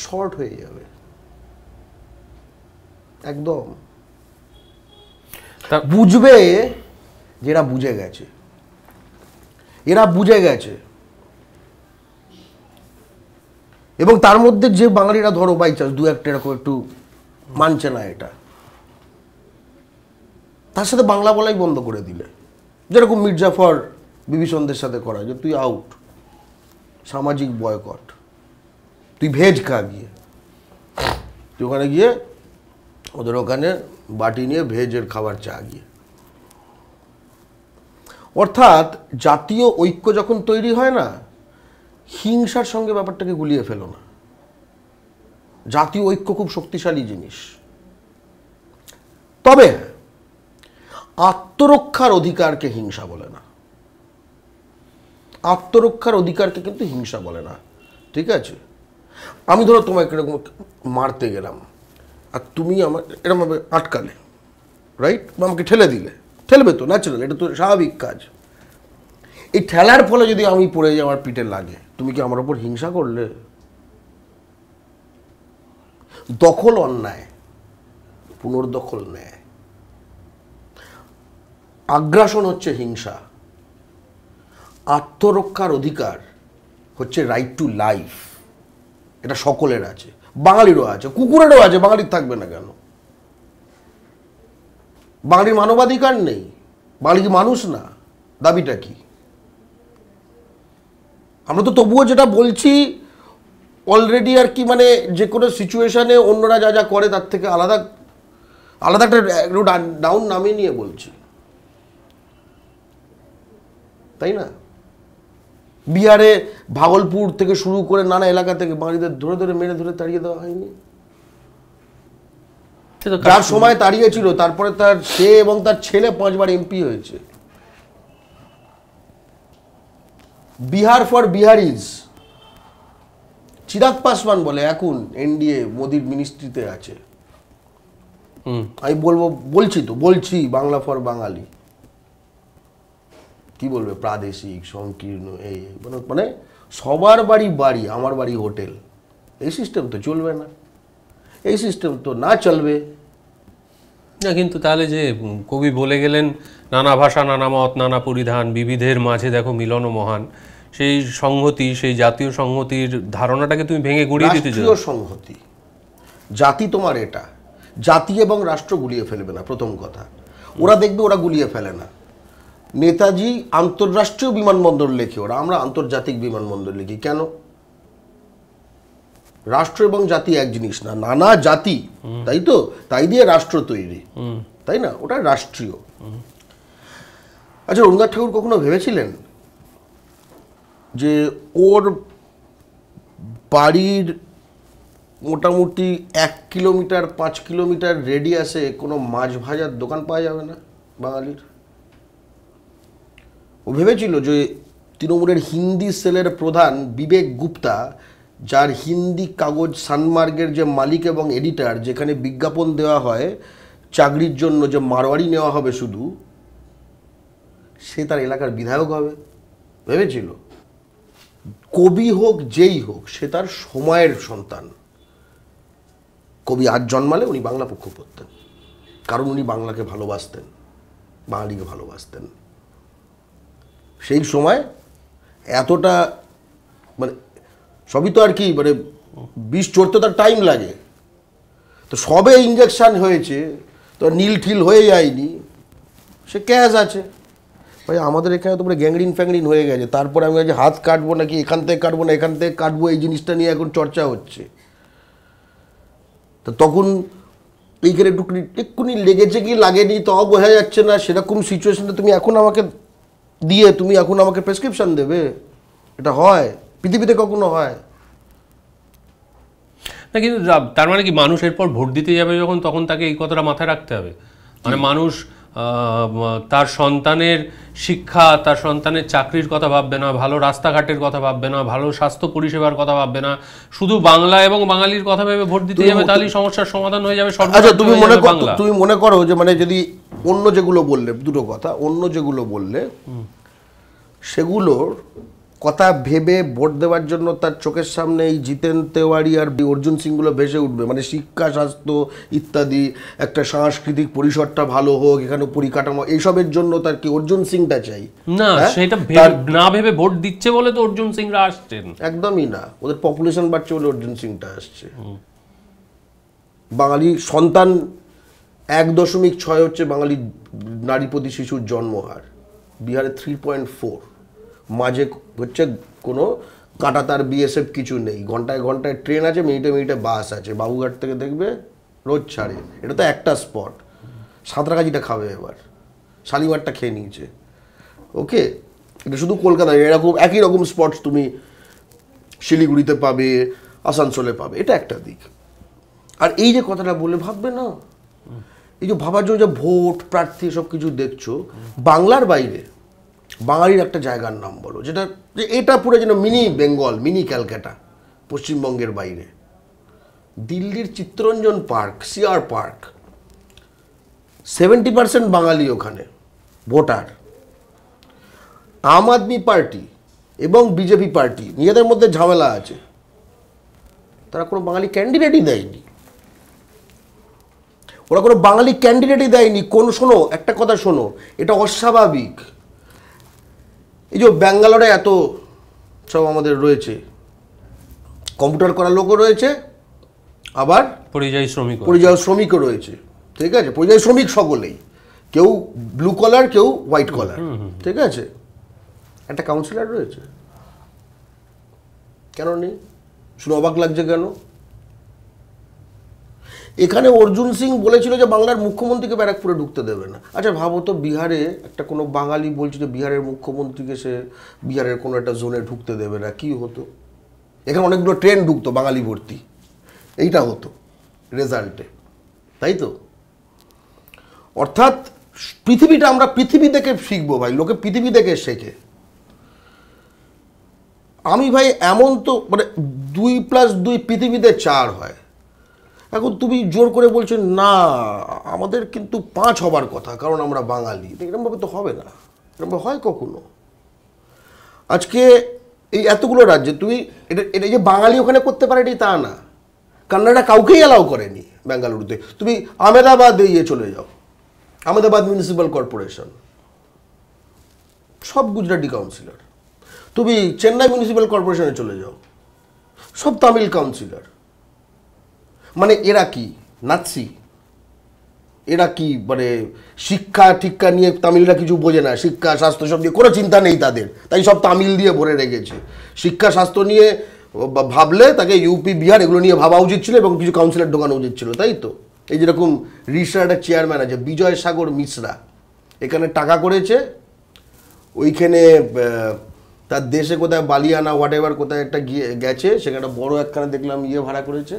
শর্ট হয়ে যাবে একদম। বুঝবে যেটা বুঝে গেছে, এরা বুঝে গেছে। এবং তার মধ্যে যে বাঙালিরা ধরো বাই চান্স দু একটা এরকম একটু মানছে না এটা, তার সাথে বাংলা বলাই বন্ধ করে দিলে, যেরকম মির্জাফর বিভীষণদের সাথে করা, যে তুই আউট, সামাজিক বয়কট, তুই ভেজ খা গিয়ে, তুই ওখানে গিয়ে ওদের ওখানে বাটি নিয়ে ভেজের খাবার চা গিয়ে। অর্থাৎ জাতীয় ঐক্য যখন তৈরি হয় না, হিংসার সঙ্গে ব্যাপারটাকে গুলিয়ে ফেলো না। জাতীয় ঐক্য খুব শক্তিশালী জিনিস। তবে আত্মরক্ষার অধিকারকে হিংসা বলে না, আত্মরক্ষার অধিকারকে কিন্তু হিংসা বলে না, ঠিক আছে? আমি ধরো তোমাকে এরকম মারতে গেলাম, আর তুমি আমার এরকম ভাবে আটকালে, রাইট? বা আমাকে ঠেলে দিলে, ঠেলবে তো, ন্যাচারাল, এটা তো স্বাভাবিক কাজ। এই ঠেলার ফলে যদি আমি পড়ে যাই, আমার পিঠে লাগে, তুমি কি আমার ওপর হিংসা করলে? দখল অন্যায়, পুনর্দখল ন্যায়, আগ্রাসন হচ্ছে হিংসা, আত্মরক্ষার অধিকার হচ্ছে রাইট টু লাইফ। এটা সকলের আছে, বাঙালিরও আছে, কুকুরেরও আছে, বাঙালির থাকবে না কেন? বাঙালির মানবাধিকার নেই? বাঙালি কি মানুষ না? দাবিটা কি? আমরা তো তবুও যেটা বলছি অলরেডি আর কি, মানে যে কোনো সিচুয়েশনে অন্যরা যা যা করে তার থেকে আলাদা আলাদা একটা ডাউন নামিয়ে নিয়ে বলছি, তাই না? বিহারে ভাগলপুর থেকে শুরু করে নানা এলাকা থেকে বাঙালিদের ধরে ধরে মেরে ধরে তাড়িয়ে দেওয়া হয়নি? যার সময় তাড়িয়েছিল তারপরে সে এবং তার ছেলে 5 বার এমপি হয়েছে। বিহার ফর বিহারিজ। চিরাগ পাসওয়ান বলে এখন এনডিএ মোদির মিনিস্ট্রিতে আছে। আমি বলছি বাংলা ফর বাঙালি। কি বলবে? প্রাদেশিক সংকীর্ণ এই মানে সবার বাড়ি আমার বাড়ি হোটেল। এই সিস্টেম তো চলবে না, এই সিস্টেম তো না চলবে না। কিন্তু তাহলে যে কবি বলে গেলেন নানা ভাষা নানা মত নানা পরিধান বিবিধের মাঝে দেখো মিলন মহান, সেই সংহতি, সেই জাতীয় সংহতির ধারণাটাকে তুমি ভেঙে গুড়িয়ে দিতে চাও। রাষ্ট্রীয় সংহতি, জাতি তোমার এটা, জাতি এবং রাষ্ট্র গুলিয়ে ফেলবে না। প্রথম কথা, ওরা দেখবে ওরা গুলিয়ে ফেলে না। নেতাজি আন্তর্রাষ্ট্রীয় বিমানবন্দর লেখে, আমরা আন্তর্জাতিক বিমানবন্দর লিখি কেন? রাষ্ট্র এবং জাতি এক জিনিস না, নানা জাতি, তাই তো, তাই দিয়ে রাষ্ট্র তৈরি, তাই না? ওটা রাষ্ট্রীয়। আচ্ছা, রবীন্দ্রনাথ ঠাকুর কখনো ভেবেছিলেন যে ওর বাড়ির মোটামুটি 1 কিলোমিটার 5 কিলোমিটার রেডিয়াসে কোনো মাছ ভাজার দোকান পাওয়া যাবে না বাঙালির? ও ভেবেছিল যে তৃণমূলের হিন্দি সেলের প্রধান বিবেক গুপ্তা, যার হিন্দি কাগজ সানমার্গের যে মালিক এবং এডিটর, যেখানে বিজ্ঞাপন দেওয়া হয় চাকরির জন্য যে মারোয়ারি নেওয়া হবে শুধু, সে তার এলাকার বিধায়ক হবে ভেবেছিল। কবি হোক যেই হোক, সে তার সময়ের সন্তান। কবি আজ জন্মালে উনি বাংলা পক্ষ পড়তেন, কারণ উনি বাংলাকে ভালোবাসতেন, বাঙালিকে ভালোবাসতেন। সেই সময় এতটা মানে সবই তো আর কি, মানে বিষ চড়তে তার টাইম লাগে, তো সবে ইঞ্জেকশন হয়েছে, তো নীল ঠিল হয়ে যায়নি, সে ক্যাশ আছে। ভাই আমাদের এখানে তো পুরো গ্যাংরিন ফ্যাংরিন হয়ে গেছে, তারপরে আমি যে হাত কাটবো নাকি এখান থেকে কাটবো না এখান থেকে কাটবো, এই জিনিসটা নিয়ে এখন চর্চা হচ্ছে। তো তখন এইখানে একটুকুনি লেগেছে কি লাগেনি তাও বোঝা যাচ্ছে না, সেরকম সিচুয়েশনে তুমি এখন আমাকে তুমি এখন আমাকে প্রেসক্রিপশন দেবে? এটা হয় পৃথিবীতে? কখনো হয় না। কিন্তু তার মানে কি মানুষ এরপর ভোট দিতে যাবে যখন, তখন তাকে এই কথাটা মাথায় রাখতে হবে? মানে মানুষ তার সন্তানের শিক্ষা, তার সন্তানের চাকরির কথা ভাববে না, ভালো রাস্তাঘাটের কথা ভাববে না, ভালো স্বাস্থ্য পরিষেবার কথা ভাববে না, শুধু বাংলা এবং বাঙালির কথা ভেবে ভোট দিতে যাবে, তাহলেই সমস্যার সমাধান হয়ে যাবে। আচ্ছা, তুমি মনে করো যে মানে যদি অন্য যেগুলো বললে, দুটো কথা, অন্য যেগুলো বললে সেগুলোর কথা ভেবে ভোট দেওয়ার জন্য তার চোখের সামনে এই জিতেন তেওয়ারি আর অর্জুন সিংগুলো ভেসে উঠবে, মানে শিক্ষা, স্বাস্থ্য ইত্যাদি, একটা সাংস্কৃতিক পরিসরটা ভালো হোক, এখানে পরিকাঠামো, এইসবের জন্য তার কি অর্জুন সিংটা চাই না? সেটা না ভেবে ভোট দিচ্ছে বলে তো অর্জুন সিংরা আসছেন? একদমই না, ওদের পপুলেশন বাড়ছে বলে অর্জুন সিংটা আসছে। বাঙালি সন্তান 1.6 হচ্ছে বাঙালি নারী প্রতি শিশুর জন্মহার, বিহারে 3.4, মাঝে হচ্ছে কোনো কাঁটাতার বিএসএফ কিছু নেই, ঘন্টায় ঘন্টায় ট্রেন আছে, মিনিটে মিনিটে বাস আছে, বাবুঘাট থেকে দেখবে রোজ ছাড়ে। এটা তো একটা স্পট, সাঁতরাগাছিটা খাবে, এবার শালিমারটা খেয়ে নিয়েছে। ওকে, এটা শুধু কলকাতায় এরকম একই রকম স্পটস তুমি শিলিগুড়িতে পাবে, আসানসোলে পাবে, এটা একটা দিক। আর এই যে কথাটা বলে ভাববে না, এই যে ভাবার জন্য যে ভোট প্রার্থী সব কিছু দেখছো, বাংলার বাইরে বাঙালির একটা জায়গার নাম বলো যেটা, যে এটা পুরো যেন মিনি বেঙ্গল, মিনি ক্যালকাটা, পশ্চিমবঙ্গের বাইরে। দিল্লির চিত্তরঞ্জন পার্ক, সিআর পার্ক, 70% বাঙালি ওখানে ভোটার। আম আদমি পার্টি এবং বিজেপি পার্টি নিজেদের মধ্যে ঝামেলা আছে, তারা কোনো বাঙালি ক্যান্ডিডেটই দেয়নি, ওরা কোনো বাঙালি ক্যান্ডিডেটই দেয়নি। শোনো একটা কথা শোনো, এটা অস্বাভাবিক। এই যে ব্যাঙ্গালোরে এত সব আমাদের রয়েছে, কম্পিউটার করা লোকও রয়েছে, আবার পরিযায়ী শ্রমিকও রয়েছে, ঠিক আছে? পরিযায়ী শ্রমিক সকলেই, কেউ ব্লু কলার, কেউ হোয়াইট কলার, ঠিক আছে? একটা কাউন্সিলর রয়েছে, কেন নেই? শুনে অবাক লাগছে কেন? এখানে অর্জুন সিং বলেছিল যে বাংলার মুখ্যমন্ত্রীকে ব্যারাকপুরে ঢুকতে দেবে না। আচ্ছা ভাবো তো, বিহারে একটা কোনো বাঙালি বলছে যে বিহারের মুখ্যমন্ত্রীকে সে বিহারের কোনো একটা জোনে ঢুকতে দেবে না, কি হতো? এখানে অনেকগুলো ট্রেন ঢুকতো বাঙালি ভর্তি, এইটা হতো রেজাল্টে, তাই তো? অর্থাৎ পৃথিবীটা আমরা পৃথিবী দেখে শিখবো ভাই, লোকে পৃথিবী দেখে শেখে। আমি ভাই এমন তো মানে 2+2 পৃথিবীতে 4 হয়। এখন তুমি জোর করে বলছো না আমাদের কিন্তু 5 হবার কথা কারণ আমরা বাঙালি, এরকমভাবে তো হবে না। এরকম হয় কখনো? আজকে এই এতগুলো রাজ্যে তুমি এটা যে বাঙালি ওখানে করতে পারে এটাই তা না। কান্নাডা কাউকেই অ্যালাউ করেনি বেঙ্গালুরুতে। তুমি আহমেদাবাদে চলে যাও, আহমেদাবাদ মিউনিসিপ্যাল কর্পোরেশন সব গুজরাটি কাউন্সিলর। তুমি চেন্নাই মিউনিসিপ্যাল কর্পোরেশনে চলে যাও, সব তামিল কাউন্সিলর। মানে এরা কি নাৎসি? এরা কি মানে শিক্ষা টিক্ষা নিয়ে তামিলরা কিছু বোঝে না? শিক্ষা স্বাস্থ্য সব নিয়ে কোনো চিন্তা নেই তাদের, তাই সব তামিল দিয়ে ভরে রেখেছে। শিক্ষা স্বাস্থ্য নিয়ে ভাবলে তাকে ইউপি বিহার এগুলো নিয়ে ভাবা উচিত ছিল এবং কিছু কাউন্সিলর ঢোকানো উচিত ছিল, তাই তো? এই যেরকম রিসার একটা চেয়ারম্যান আছে বিজয় সাগর মিশ্রা, এখানে টাকা করেছে, ওইখানে তার দেশে কোথায় বালিয়ানা হোয়াট এভার কোথায় একটা গেছে, সেখানে বড় একখানে দেখলাম ভাড়া করেছে,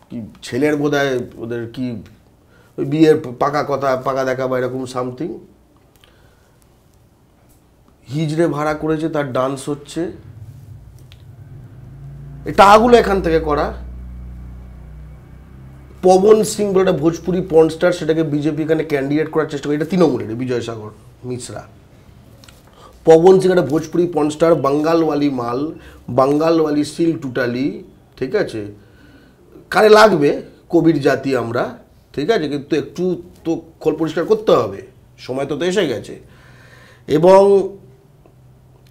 কি ছেলের বোধহয় ওদের কি বিয়ের পাকা দেখা বা এরকম সামথিং, হিজড়ে ভাড়া করেছে, তার ডান্স হচ্ছে। এই টাকাগুলো এখান থেকে করা। পবন সিং বলে একটা ভোজপুরি পর্ন স্টার, সেটাকে বিজেপি এখানে ক্যান্ডিডেট করার চেষ্টা করে, এটা তৃণমূলের বিজয় সাগর মিশ্রা। পবন সিং একটা ভোজপুরি পর্ন স্টার, বাঙ্গালওয়ালি মাল, বাঙ্গালওয়ালি সিল টুটালি, ঠিক আছে? কারে লাগবে কবির জাতি আমরা, ঠিক আছে? কিন্তু একটু তো খোল পরিষ্কার করতে হবে, সময় তো এসে গেছে। এবং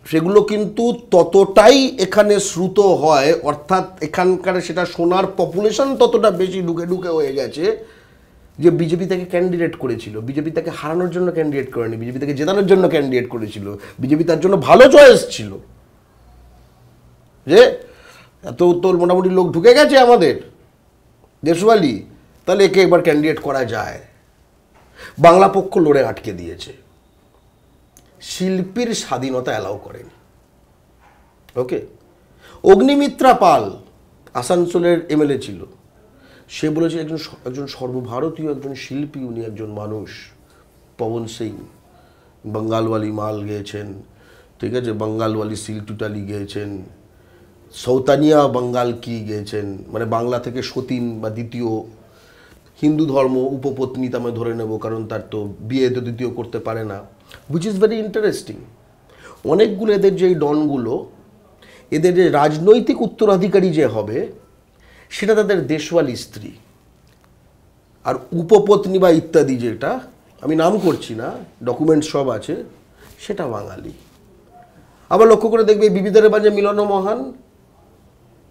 সেগুলো কিন্তু ততটাই এখানে শ্রুত হয়, অর্থাৎ এখানকার সেটা শোনার পপুলেশন ততটা বেশি ঢুকে হয়ে গেছে যে বিজেপি তাকে ক্যান্ডিডেট করেছিল। বিজেপি তাকে হারানোর জন্য ক্যান্ডিডেট করেনি, বিজেপি তাকে জেতানোর জন্য ক্যান্ডিডেট করেছিল। বিজেপি তার জন্য ভালো চয়েস ছিল যে এত তো মোটামুটি লোক ঢুকে গেছে আমাদের দেশওয়ালি, তাহলে একে একবার ক্যান্ডিডেট করা যায়। বাংলা পক্ষ লড়ে আটকে দিয়েছে, শিল্পীর স্বাধীনতা অ্যালাউ করেনি। ওকে, অগ্নিমিত্রা পাল আসানসোলের এমএলএ ছিল, সে বলেছে একজন সর্বভারতীয় একজন শিল্পী, উনি একজন মানুষ। পবন সিং বাঙ্গালওয়ালি মাল গেয়েছেন, ঠিক আছে? বাঙ্গালওয়ালি সিল টুটালি গেয়েছেন, সৌতানিয়া বাঙ্গাল কি গেয়েছেন, মানে বাংলা থেকে সতীন বা দ্বিতীয় হিন্দু ধর্ম উপপত্নী আমি ধরে নেব, কারণ তার তো বিয়ে তো দ্বিতীয় করতে পারে না, হুইচ ইজ ভেরি ইন্টারেস্টিং। অনেকগুলো এদের যে ডনগুলো, এদের যে রাজনৈতিক উত্তরাধিকারী যে হবে সেটা তাদের দেশওয়ালি স্ত্রী, আর উপপত্নী বা ইত্যাদি যেটা আমি নাম করছি না, ডকুমেন্টস সব আছে, সেটা বাঙালি। আবার লক্ষ্য করে দেখবে বিবিধের মাঝে মিলন মহান,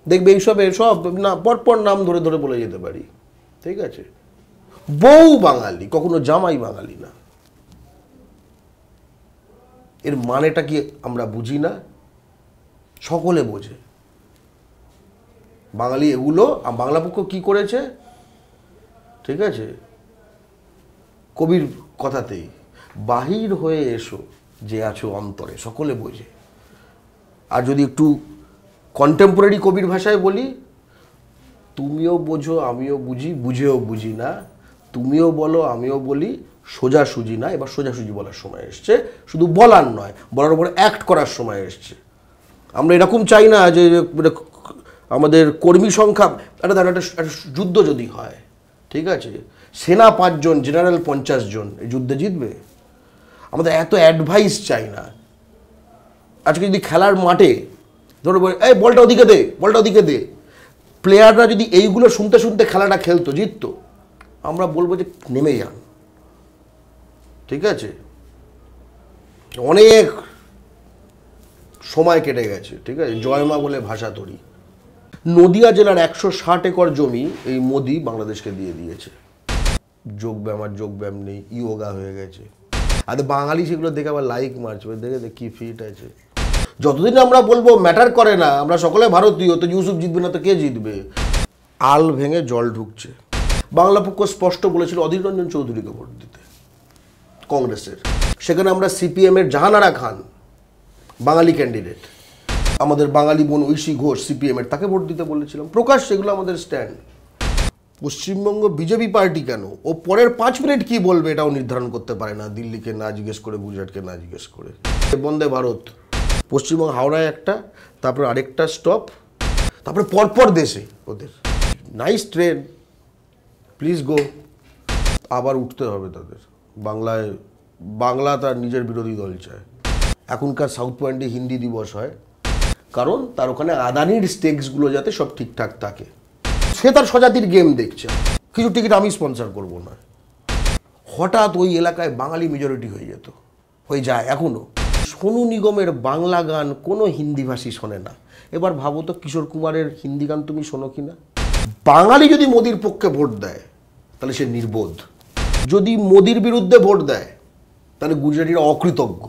দেখবে এইসবের সব না পরপর নাম ধরে ধরে বলে যেতে পারি, ঠিক আছে? বউ বাঙালি, কখনো জামাই বাঙালি না। এর মানেটা কি আমরা বুঝি না? সকলে বোঝে। বাঙালি এগুলো, বাংলা পক্ষ কি করেছে, ঠিক আছে? কবির কথাতেই বাহির হয়ে এসো যে আছো অন্তরে, সকলে বোঝে। আর যদি একটু কন্টেম্পোরারি কবির ভাষায় বলি, তুমিও বোঝো আমিও বুঝি, বুঝেও বুঝি না, তুমিও বলো আমিও বলি, সোজাসুজি না। এবার সোজাসুজি বলার সময় এসছে, শুধু বলার নয়, বলার উপরে অ্যাক্ট করার সময় এসছে। আমরা এরকম চাই না যে আমাদের কর্মী সংখ্যা একটা যুদ্ধ যদি হয়, ঠিক আছে, সেনা 5 জন, জেনারেল 50 জন, এই যুদ্ধে জিতবে? আমাদের এত অ্যাডভাইস চাই না। আজকে যদি খেলার মাঠে ধরো এই বলটা ওদিকে দে, বলটা ওদিকে দে, প্লেয়াররা যদি এইগুলো শুনতে শুনতে খেলাটা খেলতো, জিততো, আমরা বলবো যে নেমে যান, ঠিক আছে? অনেক সময় কেটে গেছে, ঠিক আছে? জয়মা বলে ভাষা তৈরি। নদিয়া জেলার 160 একর জমি এই মোদি বাংলাদেশকে দিয়ে দিয়েছে। যোগব্যায়াম আর যোগব্যায়াম নেই, ইয়োগা হয়ে গেছে। আর বাঙালি সেগুলো দেখে আবার লাইক মারছে, দেখে কি ফিট আছে। যতদিন আমরা বলবো ম্যাটার করে না, আমরা সকলে ভারতীয়, তো ইউসুফ জিতবে না তো কে জিতবে? আল ভেঙে জল ঢুকছে। বাংলা পক্ষ স্পষ্ট বলেছিল অধীর রঞ্জন চৌধুরীকে ভোট দিতে কংগ্রেসের। সেখানে আমরা সিপিএমের জাহানারা খান বাঙালি ক্যান্ডিডেট, আমাদের বাঙালি বোন ঐশী ঘোষ সিপিএমের, তাকে ভোট দিতে বলেছিলাম। প্রকাশ সেগুলো আমাদের স্ট্যান্ড। পশ্চিমবঙ্গ বিজেপি পার্টি কেন ও পরের 5 মিনিট কি বলবে এটাও নির্ধারণ করতে পারে না, দিল্লিকে না জিজ্ঞেস করে, গুজরাটকে না জিজ্ঞেস করে। বন্দে ভারত, পশ্চিমবঙ্গ হাওড়ায় একটা, তারপরে আরেকটা স্টপ, তারপরে পরপর দেশে ওদের নাইস ট্রেন, প্লিজ গো। আবার উঠতে হবে তাদের। বাংলা তার নিজের বিরোধী দল চায়। এখনকার সাউথ পয়েন্টে হিন্দি দিবস হয়, কারণ তার ওখানে আদানির স্টেকসগুলো যাতে সব ঠিকঠাক থাকে। সে তার স্বজাতির গেম দেখছে। কিছু টিকিট আমি স্পন্সর করবো না। হঠাৎ ওই এলাকায় বাঙালি মেজরিটি হয়ে যেত, হয়ে যায় এখনও। সোনু নিগমের বাংলা গান কোনো হিন্দিভাষী শোনে না। এবার ভাবো তো কিশোর কুমারের হিন্দি গান তুমি শোনো কি না? বাঙালি যদি মোদির পক্ষে ভোট দেয় তাহলে সে নির্বোধ, যদি মোদির বিরুদ্ধে ভোট দেয় তাহলে গুজরাটিরা অকৃতজ্ঞ।